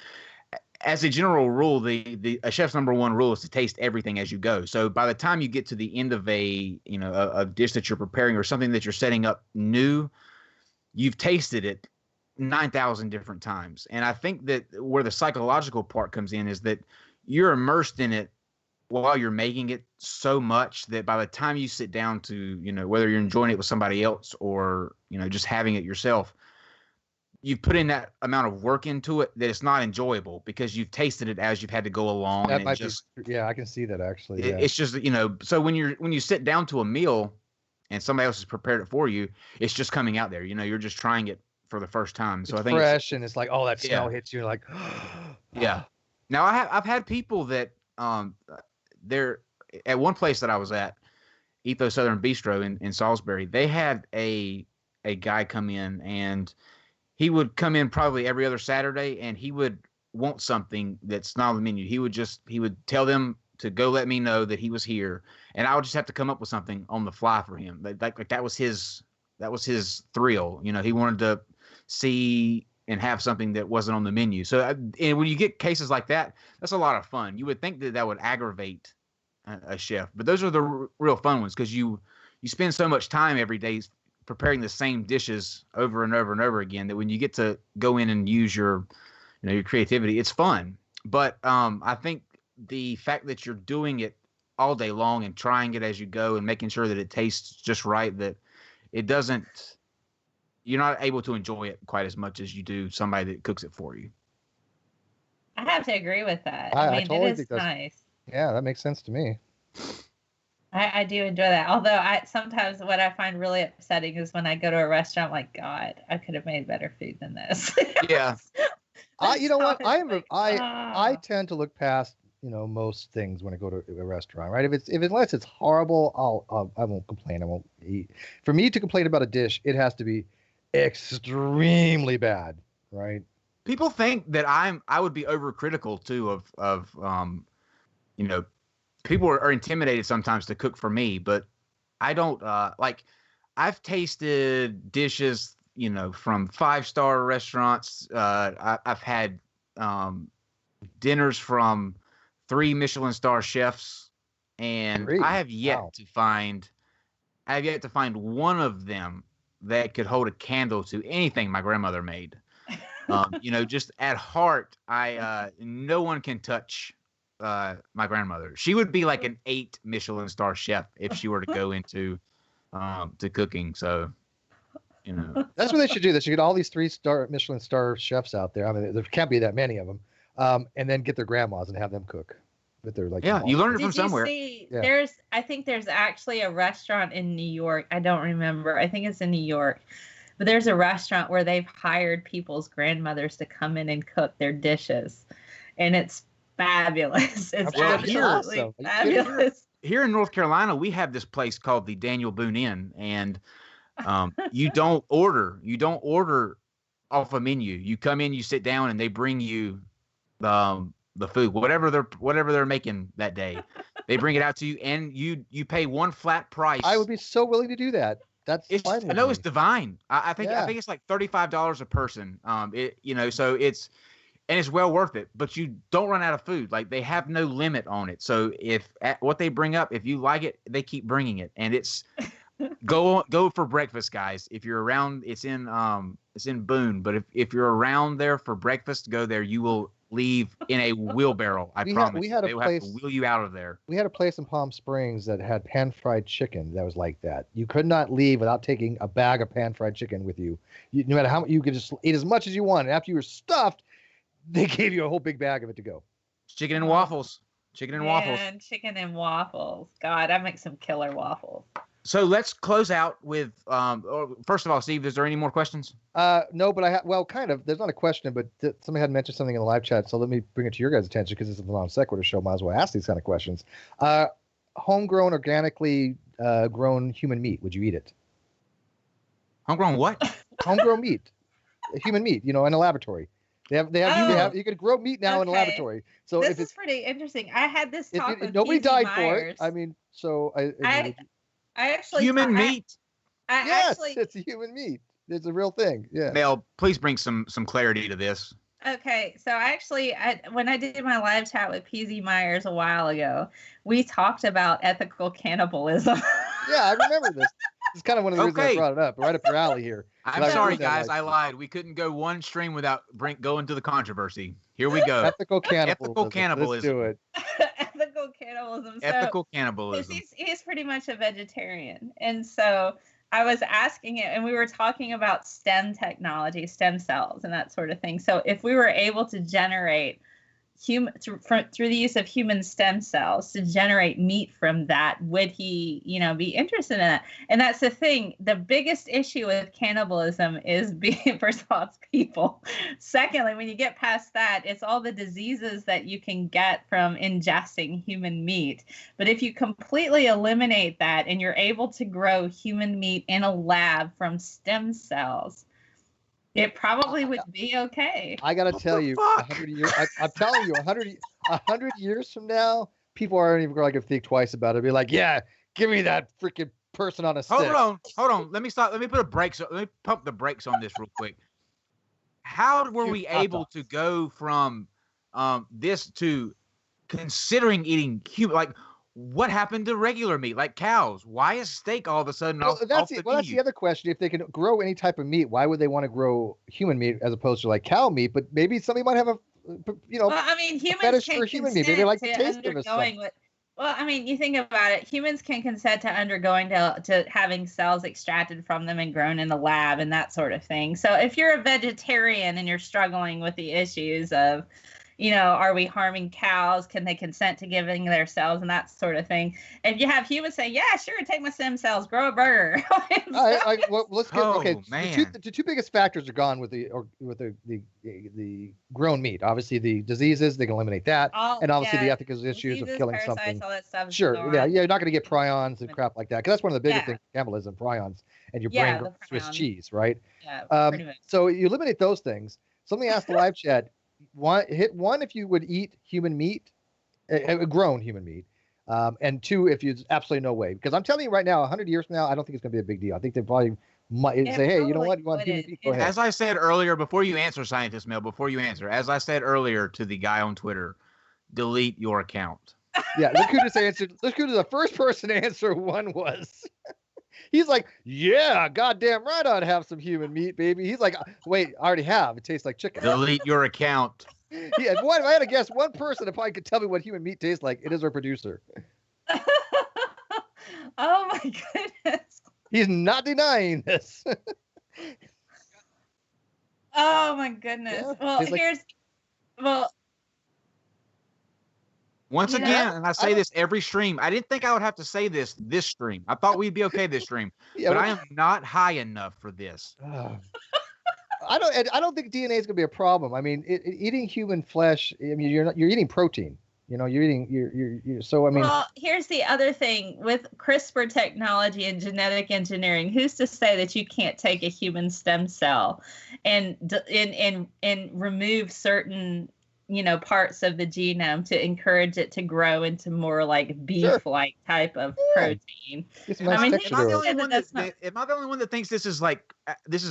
As a general rule, a chef's number one rule is to taste everything as you go. So by the time you get to the end of a dish that you're preparing or something that you're setting up new, you've tasted it 9,000 different times. And I think that where the psychological part comes in is that you're immersed in it while you're making it so much that by the time you sit down to, whether you're enjoying it with somebody else or, just having it yourself, you've put in that amount of work into it that it's not enjoyable because you've tasted it as you've had to go along. That and might yeah, I can see that actually. Yeah. It's just, so when you sit down to a meal and somebody else has prepared it for you, it's just coming out there. You're just trying it for the first time. So it's I think fresh and it's like, oh, that smell hits you. You're like, yeah. Now I've had people that they're at one place that I was at, Ethos Southern Bistro in Salisbury. They had a guy come in, and he would come in probably every other Saturday, and he would want something that's not on the menu. He would tell them to go let me know that he was here, and I would just have to come up with something on the fly for him. Like that was his thrill. He wanted to see and have something that wasn't on the menu. So and when you get cases like that, that's a lot of fun. You would think that would aggravate a chef, but those are the real fun ones because you spend so much time every day preparing the same dishes over and over and over again that when you get to go in and use your creativity, it's fun. But I think the fact that you're doing it all day long and trying it as you go and making sure that it tastes just right, that you're not able to enjoy it quite as much as you do somebody that cooks it for you. I have to agree with that. I totally it is nice. Yeah, that makes sense to me. I do enjoy that. Although sometimes what I find really upsetting is when I go to a restaurant, I'm like, God, I could have made better food than this. Yeah. You know what? I tend to look past most things when I go to a restaurant, right? Unless it's horrible, I won't complain. I won't eat. For me to complain about a dish, it has to be extremely bad, right? People think that I would be overcritical too of people are intimidated sometimes to cook for me, but I don't I've tasted dishes, from 5-star restaurants. I've had dinners from 3 Michelin star chefs, and I have yet to find one of them that could hold a candle to anything my grandmother made. Just at heart, no one can touch my grandmother. She would be like an 8 Michelin star chef if she were to go into to cooking. So, that's what they should do. They should get all these 3-star Michelin star chefs out there. I mean, there can't be that many of them. And then get their grandmas and have them cook. But they're like, you learned it from somewhere. I think there's actually a restaurant in New York. I don't remember. I think it's in New York. But there's a restaurant where they've hired people's grandmothers to come in and cook their dishes. And it's fabulous. It's absolutely fabulous. Here in North Carolina, we have this place called the Daniel Boone Inn, and you don't order off a menu. You come in, you sit down, and they bring you the food, whatever they're making that day. They bring it out to you, and you pay one flat price. I would be so willing to do that. I know it's divine. I think it's like $35 a person. So it's well worth it. But you don't run out of food. Like, they have no limit on it. So what they bring up, if you like it, they keep bringing it, and it's go for breakfast, guys. If you're around, it's in Boone. But if you're around there for breakfast, go there. You will leave in a wheelbarrow. I promise. They will have to wheel you out of there. We had a place in Palm Springs that had pan-fried chicken that was like that. You could not leave without taking a bag of pan-fried chicken with you. No matter how much, you could just eat as much as you want. And after you were stuffed, they gave you a whole big bag of it to go. Chicken and waffles. Chicken and waffles. Chicken and waffles. God, I make some killer waffles. So let's close out with, first of all, Steve, is there any more questions? No, but kind of. There's not a question, but somebody had mentioned something in the live chat, so let me bring it to your guys' attention because this is the NonSequitur Show. Might as well ask these kind of questions. Homegrown, organically grown human meat, would you eat it? Homegrown what? Homegrown meat. Human meat, in a laboratory. You can grow meat now in a laboratory. So this is pretty interesting. I had this talk with nobody died Myers. for it. I mean, so I actually human meat. It's a human meat. It's a real thing. Yeah. Mel, please bring some clarity to this. Okay, so when I did my live chat with PZ Myers a while ago, we talked about ethical cannibalism. Yeah, I remember this. It's kind of one of the reasons I Okay. brought it up. Right up your alley here. I'm I sorry, read that guys. like- I lied. We couldn't go one stream without going to the controversy. Here we go. Ethical cannibalism. Ethical cannibalism. Let's do it. Ethical cannibalism. Ethical So, cannibalism. he's pretty much a vegetarian. And so I was asking it, and we were talking about STEM technology, stem cells, and that sort of thing. So if we were able to generate through the use of human stem cells to generate meat from that, would he, be interested in that? And that's the thing. The biggest issue with cannibalism is being, first of all, it's people. Secondly, when you get past that, it's all the diseases that you can get from ingesting human meat. But if you completely eliminate that and you're able to grow human meat in a lab from stem cells, it probably would be okay. I gotta tell you, 100 years. I'm telling you, 100 years from now, people aren't even going to think twice about it. Be like, yeah, give me that freaking person on a stick. Hold on. Let me stop. Let me put a brakes. Let me pump the brakes on this real quick. How were we able to go from this to considering eating human? Like, what happened to regular meat, like cows? Why is steak all of a sudden off the that's menu? the other question. If they can grow any type of meat, why would they want to grow human meat as opposed to like cow meat? But maybe somebody might have a, Well, I mean, humans fetish can for human meat. consent Maybe they like the to taste of it. undergoing what. Well, I mean, you think about it. Humans can consent to undergoing to having cells extracted from them and grown in the lab and that sort of thing. So if you're a vegetarian and you're struggling with the issues of, are we harming cows? Can they consent to giving their cells and that sort of thing? If you have humans say, yeah, sure, take my stem cells, grow a burger. Well, let's get okay. Man. The two biggest factors are gone with the grown meat. Obviously, the diseases, they can eliminate that, and obviously the ethical issues of killing something. All that stuff Sure, gone. yeah, you're not going to get prions and crap like that, because that's one of the biggest things, cannibalism, prions, and your brain the goes Swiss prion. cheese, right? Yeah, pretty much. So you eliminate those things. Somebody asked the live chat, hit one if you would eat human meat, grown human meat, and two if you absolutely no way. Because I'm telling you right now, 100 years from now, I don't think it's going to be a big deal. I think they probably might say, hey, you know what, you want human meat? Go ahead. As I said earlier, before you answer, Scientist Mail, as I said earlier to the guy on Twitter, delete your account. Yeah, look who just answered. Look who the first person to answer one was. He's like, yeah, goddamn right, I'd have some human meat, baby. He's like, wait, I already have. It tastes like chicken. Delete your account. Yeah, if I had to guess, one person that probably could tell me what human meat tastes like, it is our producer. Oh my goodness. He's not denying this. Oh my goodness. Yeah, Well, Once You know, again, and I say this every stream, I didn't think I would have to say this stream. I thought we'd be okay this stream, Yeah, but I am not high enough for this. I don't think DNA is going to be a problem. I mean, eating human flesh. I mean, you're eating protein. You're eating. So I mean. Well, here's the other thing with CRISPR technology and genetic engineering. Who's to say that you can't take a human stem cell and remove certain parts of the genome to encourage it to grow into more like beef-like type of protein? Get some nice texture to it. Am I the only one that thinks this is like This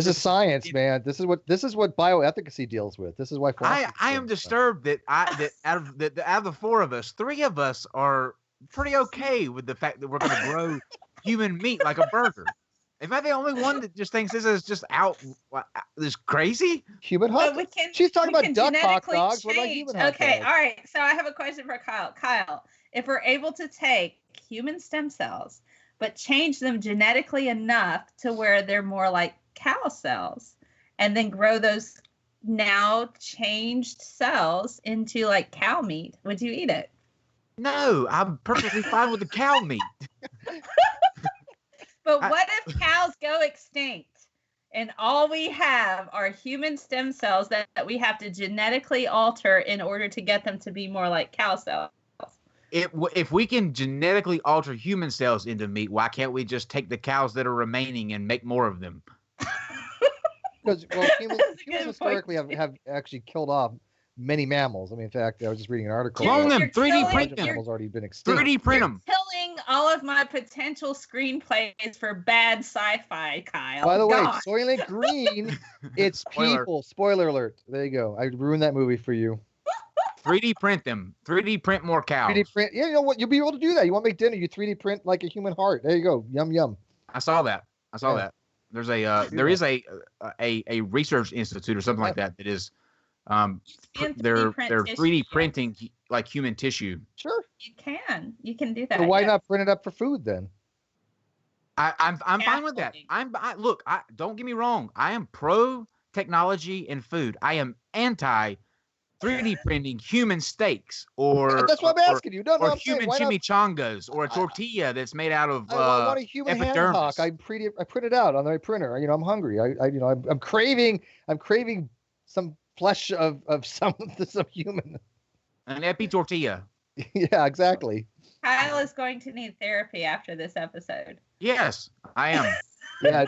is science, man. This is what bioethicacy deals with. This is why I am disturbed that out of the four of us, three of us are pretty okay with the fact that we're going to grow human meat like a burger. Am I the only one that just thinks this is just this crazy? Human hot dogs. She's talking about duck hot dogs. What about human hot dogs? Okay, all right. So I have a question for Kyle. Kyle, if we're able to take human stem cells but change them genetically enough to where they're more like cow cells, and then grow those now changed cells into like cow meat, would you eat it? No, I'm perfectly fine with the cow meat. But what if cows go extinct and all we have are human stem cells that we have to genetically alter in order to get them to be more like cow cells? If we can genetically alter human cells into meat, why can't we just take the cows that are remaining and make more of them? Because humans historically have actually killed off many mammals. I mean, in fact, I was just reading an article. Clone them, 3D print print them. them. Mammals already been extinct. 3D print them. Killing all of my potential screenplays for bad sci-fi, Kyle. By the way, God. Soylent Green, it's people. Spoiler alert. There you go. I ruined that movie for you. 3D print them. 3D print more cows. 3D print. Yeah, you know what? You'll be able to do that. You want to make dinner? You 3D print like a human heart. There you go. Yum yum. I saw that. There's there is a research institute or something like that is they're 3D printing like human tissue. Sure. You can do that. So why not print it up for food then? I'm fine with that. Look, don't get me wrong. I am pro technology and food. I am anti 3D printing human steaks or that's what I'm asking you. No, or I'm human chimichangas or a tortilla that's made out of I want a human hand hock. I print it out on my printer. I'm hungry. I'm craving some flesh of some human. An epi tortilla. Yeah, exactly. Kyle is going to need therapy after this episode. Yes, I am. Yeah,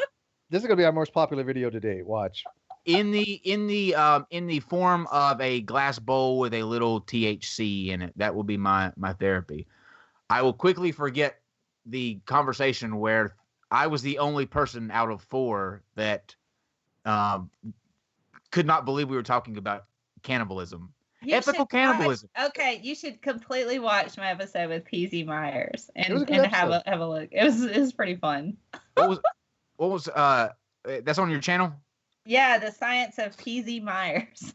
this is gonna be our most popular video to date. Watch. In the form of a glass bowl with a little THC in it. That will be my therapy. I will quickly forget the conversation where I was the only person out of 4 that could not believe we were talking about cannibalism. Ethical cannibalism. Okay, you should completely watch my episode with PZ Myers and have a look. It was pretty fun. What was that's on your channel? Yeah, the science of PZ Myers.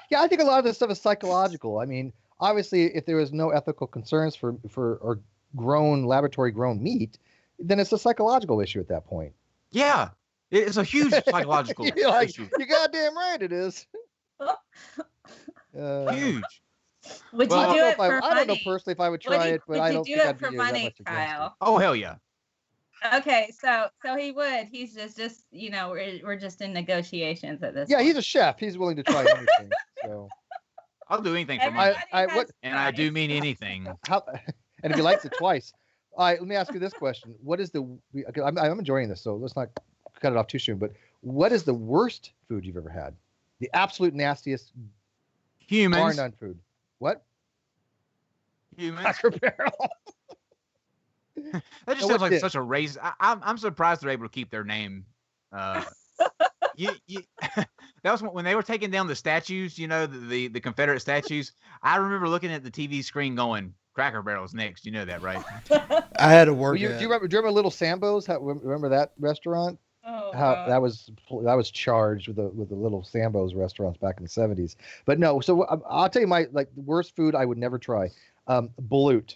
Yeah, I think a lot of this stuff is psychological. I mean, obviously, if there was no ethical concerns for or laboratory grown meat, then it's a psychological issue at that point. Yeah, it's a huge psychological issue. You're goddamn right, it is. Huge. Would you do it for money? I don't know personally if I would try it, but I don't think I'd do it for money, Kyle. Oh hell yeah. Okay, so he would. He's just we're just in negotiations at this. Yeah, point. he's a chef. He's willing to try anything. So I'll do anything for money. I do mean anything. And if he likes it twice. All right, let me ask you this question: what is I'm enjoying this, so let's not cut it off too soon. But what is the worst food you've ever had? The absolute nastiest. Humans. Bar none food. What? Humans. Cracker Barrel. That just sounds like such a race. I'm surprised they're able to keep their name. That was when they were taking down the statues. The Confederate statues. I remember looking at the TV screen, going, "Cracker Barrel's next." You know that, right? I had to work. Do you remember Little Sambo's? Remember that restaurant? Oh, that was charged with the Little Sambo's restaurants back in the 70s. But no, so I'll tell you my the worst food I would never try. Balut.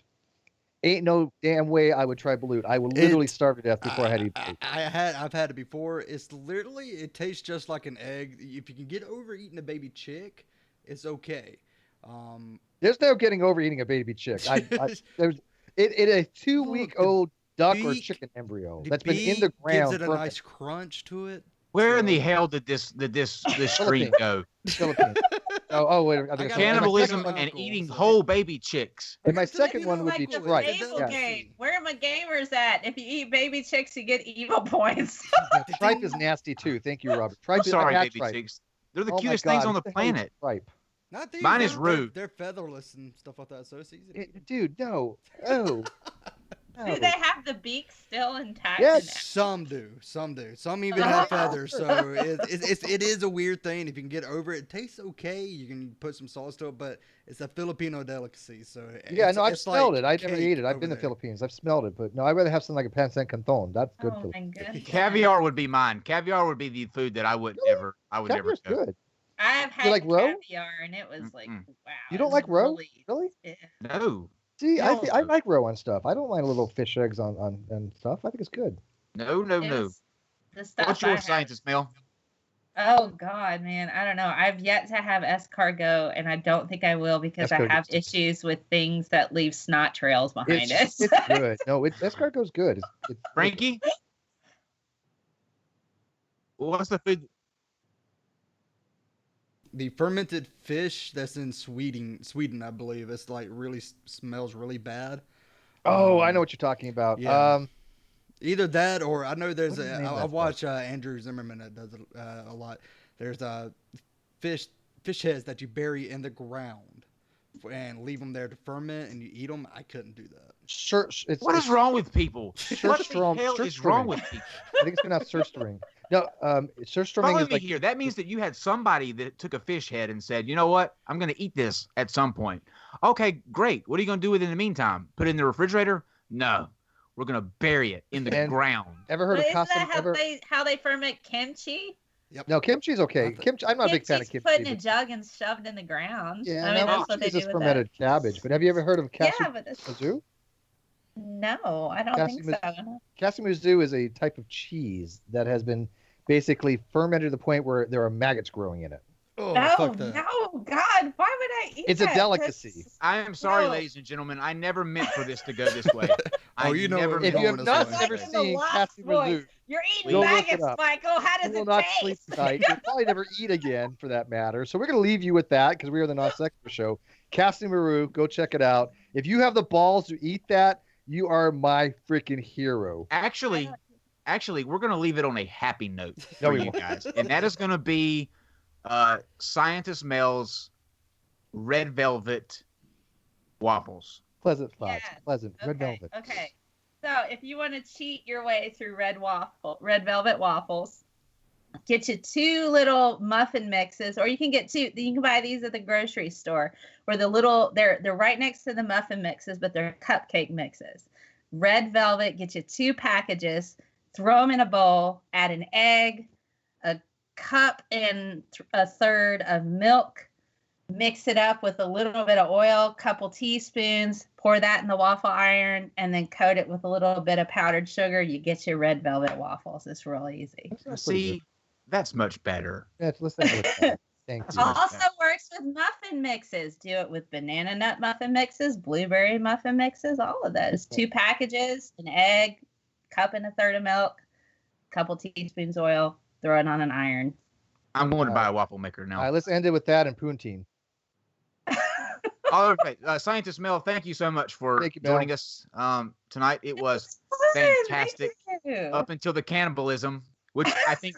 Ain't no damn way I would try balut. I would literally starve to death before I had to eat balut. I've had it before. It tastes just like an egg. If you can get over eating a baby chick, it's okay. There's no getting over eating a baby chick. It a 2-week-old duck or chicken embryo that's been in the ground. Gives it a nice crunch to it. Where in the hell did this streak go? Philippines. Wait. Cannibalism and eating whole baby chicks. And my second one would be tripe. Where are my gamers at? If you eat baby chicks, you get evil points. Tripe is nasty too. Thank you, Robert. Tripe. Sorry, baby chicks. They're the cutest things on the planet. Tripe. Not these. Mine is rude. They're featherless and stuff like that, so it's easy. Dude, no. Oh. Do they have the beak still intact? Yes, some do. Some even have feathers. So it is a weird thing. If you can get over it, it tastes okay. You can put some sauce to it, but it's a Filipino delicacy. So I've smelled it. I never ate it. I've been to the Philippines. I've smelled it, but no, I'd rather have something like a pancit canton. That's good for me. Caviar would be mine. Caviar would be the food that I would never. Caviar's good. I've had caviar, and it was like, wow. You don't like roe? Really? Yeah. No. See, I like roe on stuff. I don't mind a little fish eggs on and stuff. I think it's good. No. What's your scientist, Mel? Oh God, man, I don't know. I've yet to have escargot, and I don't think I will because I have issues with things that leave snot trails behind it. It's good. No, escargot's good. It's Frankie, what's the food? The fermented fish that's in Sweden, I believe. It's like really smells really bad. Oh, I know what you're talking about. Yeah. Either that or I know there's I watch Andrew Zimmerman that does it a lot. There's fish heads that you bury in the ground and leave them there to ferment and you eat them. I couldn't do that. What is wrong with people? What the hell is wrong with people? I think it's pronounced surströmming. No, surströmming Follow is me like here. That means that you had somebody that took a fish head and said, "You know what? I'm going to eat this at some point." Okay, great. What are you going to do with it in the meantime? Put it in the refrigerator? No. We're gonna bury it in the And- ground. Ever heard But of isn't that Casamigos? how they ferment kimchi? No, kimchi's okay. Kimchi, I'm not a big fan of Kimchi's kimchi. put in a but- jug and shoved in the ground. Yeah, I mean, no, that's what they kimchi is do just with fermented cabbage. But have you ever heard of that. Yeah, but that's, Casu? no, I don't think so. Casu is a type of cheese that has been basically fermented to the point where there are maggots growing in it. Oh, No, fuck that. no, God, why would I eat It's a that? delicacy. That's- I am sorry, No. ladies and gentlemen. I never meant for this to go this way. Oh, you know never where If we're you going have this not way. ever Like in the seen Lost Casu Boys. You're eating Go look it maggots, up. Michael. How you does will it not sleep taste? tonight. You'll probably never eat again, for that matter. So we're going to leave you with that because we are the NonSequitur Show. Casu, go check it out. If you have the balls to eat that, you are my freaking hero. Actually, we're gonna leave it on a happy note No, for we you won't. guys, and that is gonna be Scientist Mel's red velvet waffles. Pleasant thoughts. Yes. Pleasant. Red Okay, velvet. okay. So if you want to cheat your way through red velvet waffles, get you 2 little muffin mixes, or you can get 2. You can buy these at the grocery store, where they're right next to the muffin mixes, but they're cupcake mixes. Red velvet, get you 2 packages, throw them in a bowl, add an egg, a cup and a third of milk. Mix it up with a little bit of oil, couple teaspoons, pour that in the waffle iron, and then coat it with a little bit of powdered sugar. You get your red velvet waffles. It's real easy. That's pretty See, that's much better. good. Let's have a look at that. Thank you. Also works with muffin mixes. Do it with banana nut muffin mixes, blueberry muffin mixes, all of those. 2 packages, an egg, cup and a third of milk, couple teaspoons oil, throw it on an iron. I'm going to buy a waffle maker All now. right, let's end it with that and Poontine. All right, Scientist Mel, thank you so much for Thank you, Mel. joining us tonight. It was Fun, fantastic thank you. up until the cannibalism, which I think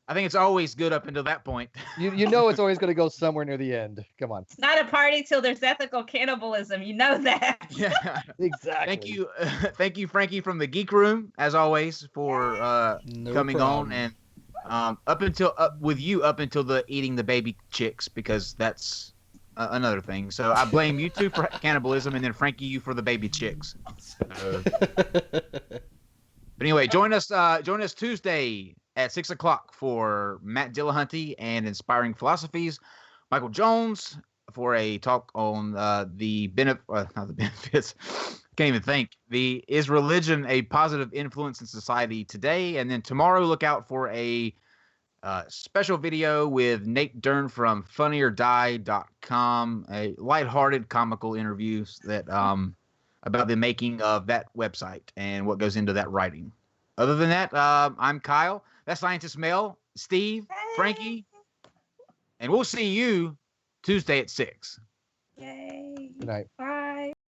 it's always good up until that point. You know it's always going to go somewhere near the end. Come on. It's not a party till there's ethical cannibalism. You know that. Yeah. Exactly. Thank you, Frankie from the Geek Room, as always, for No coming problem. on and up until the eating the baby chicks, because that's another thing. So I blame you two for cannibalism, and then Frankie, you for the baby chicks. But anyway, join us Tuesday at 6 o'clock for Matt Dillahunty and Inspiring Philosophies. Michael Jones for a talk on not the benefits. Can't even think. Is religion a positive influence in society today? And then tomorrow, look out for a special video with Nate Dern from funnyordie.com, a lighthearted comical interviews that about the making of that website and what goes into that writing. Other than that, I'm Kyle. That's Scientist Mel, Steve, Frankie, and we'll see you Tuesday at 6. Yay. Good night. Bye.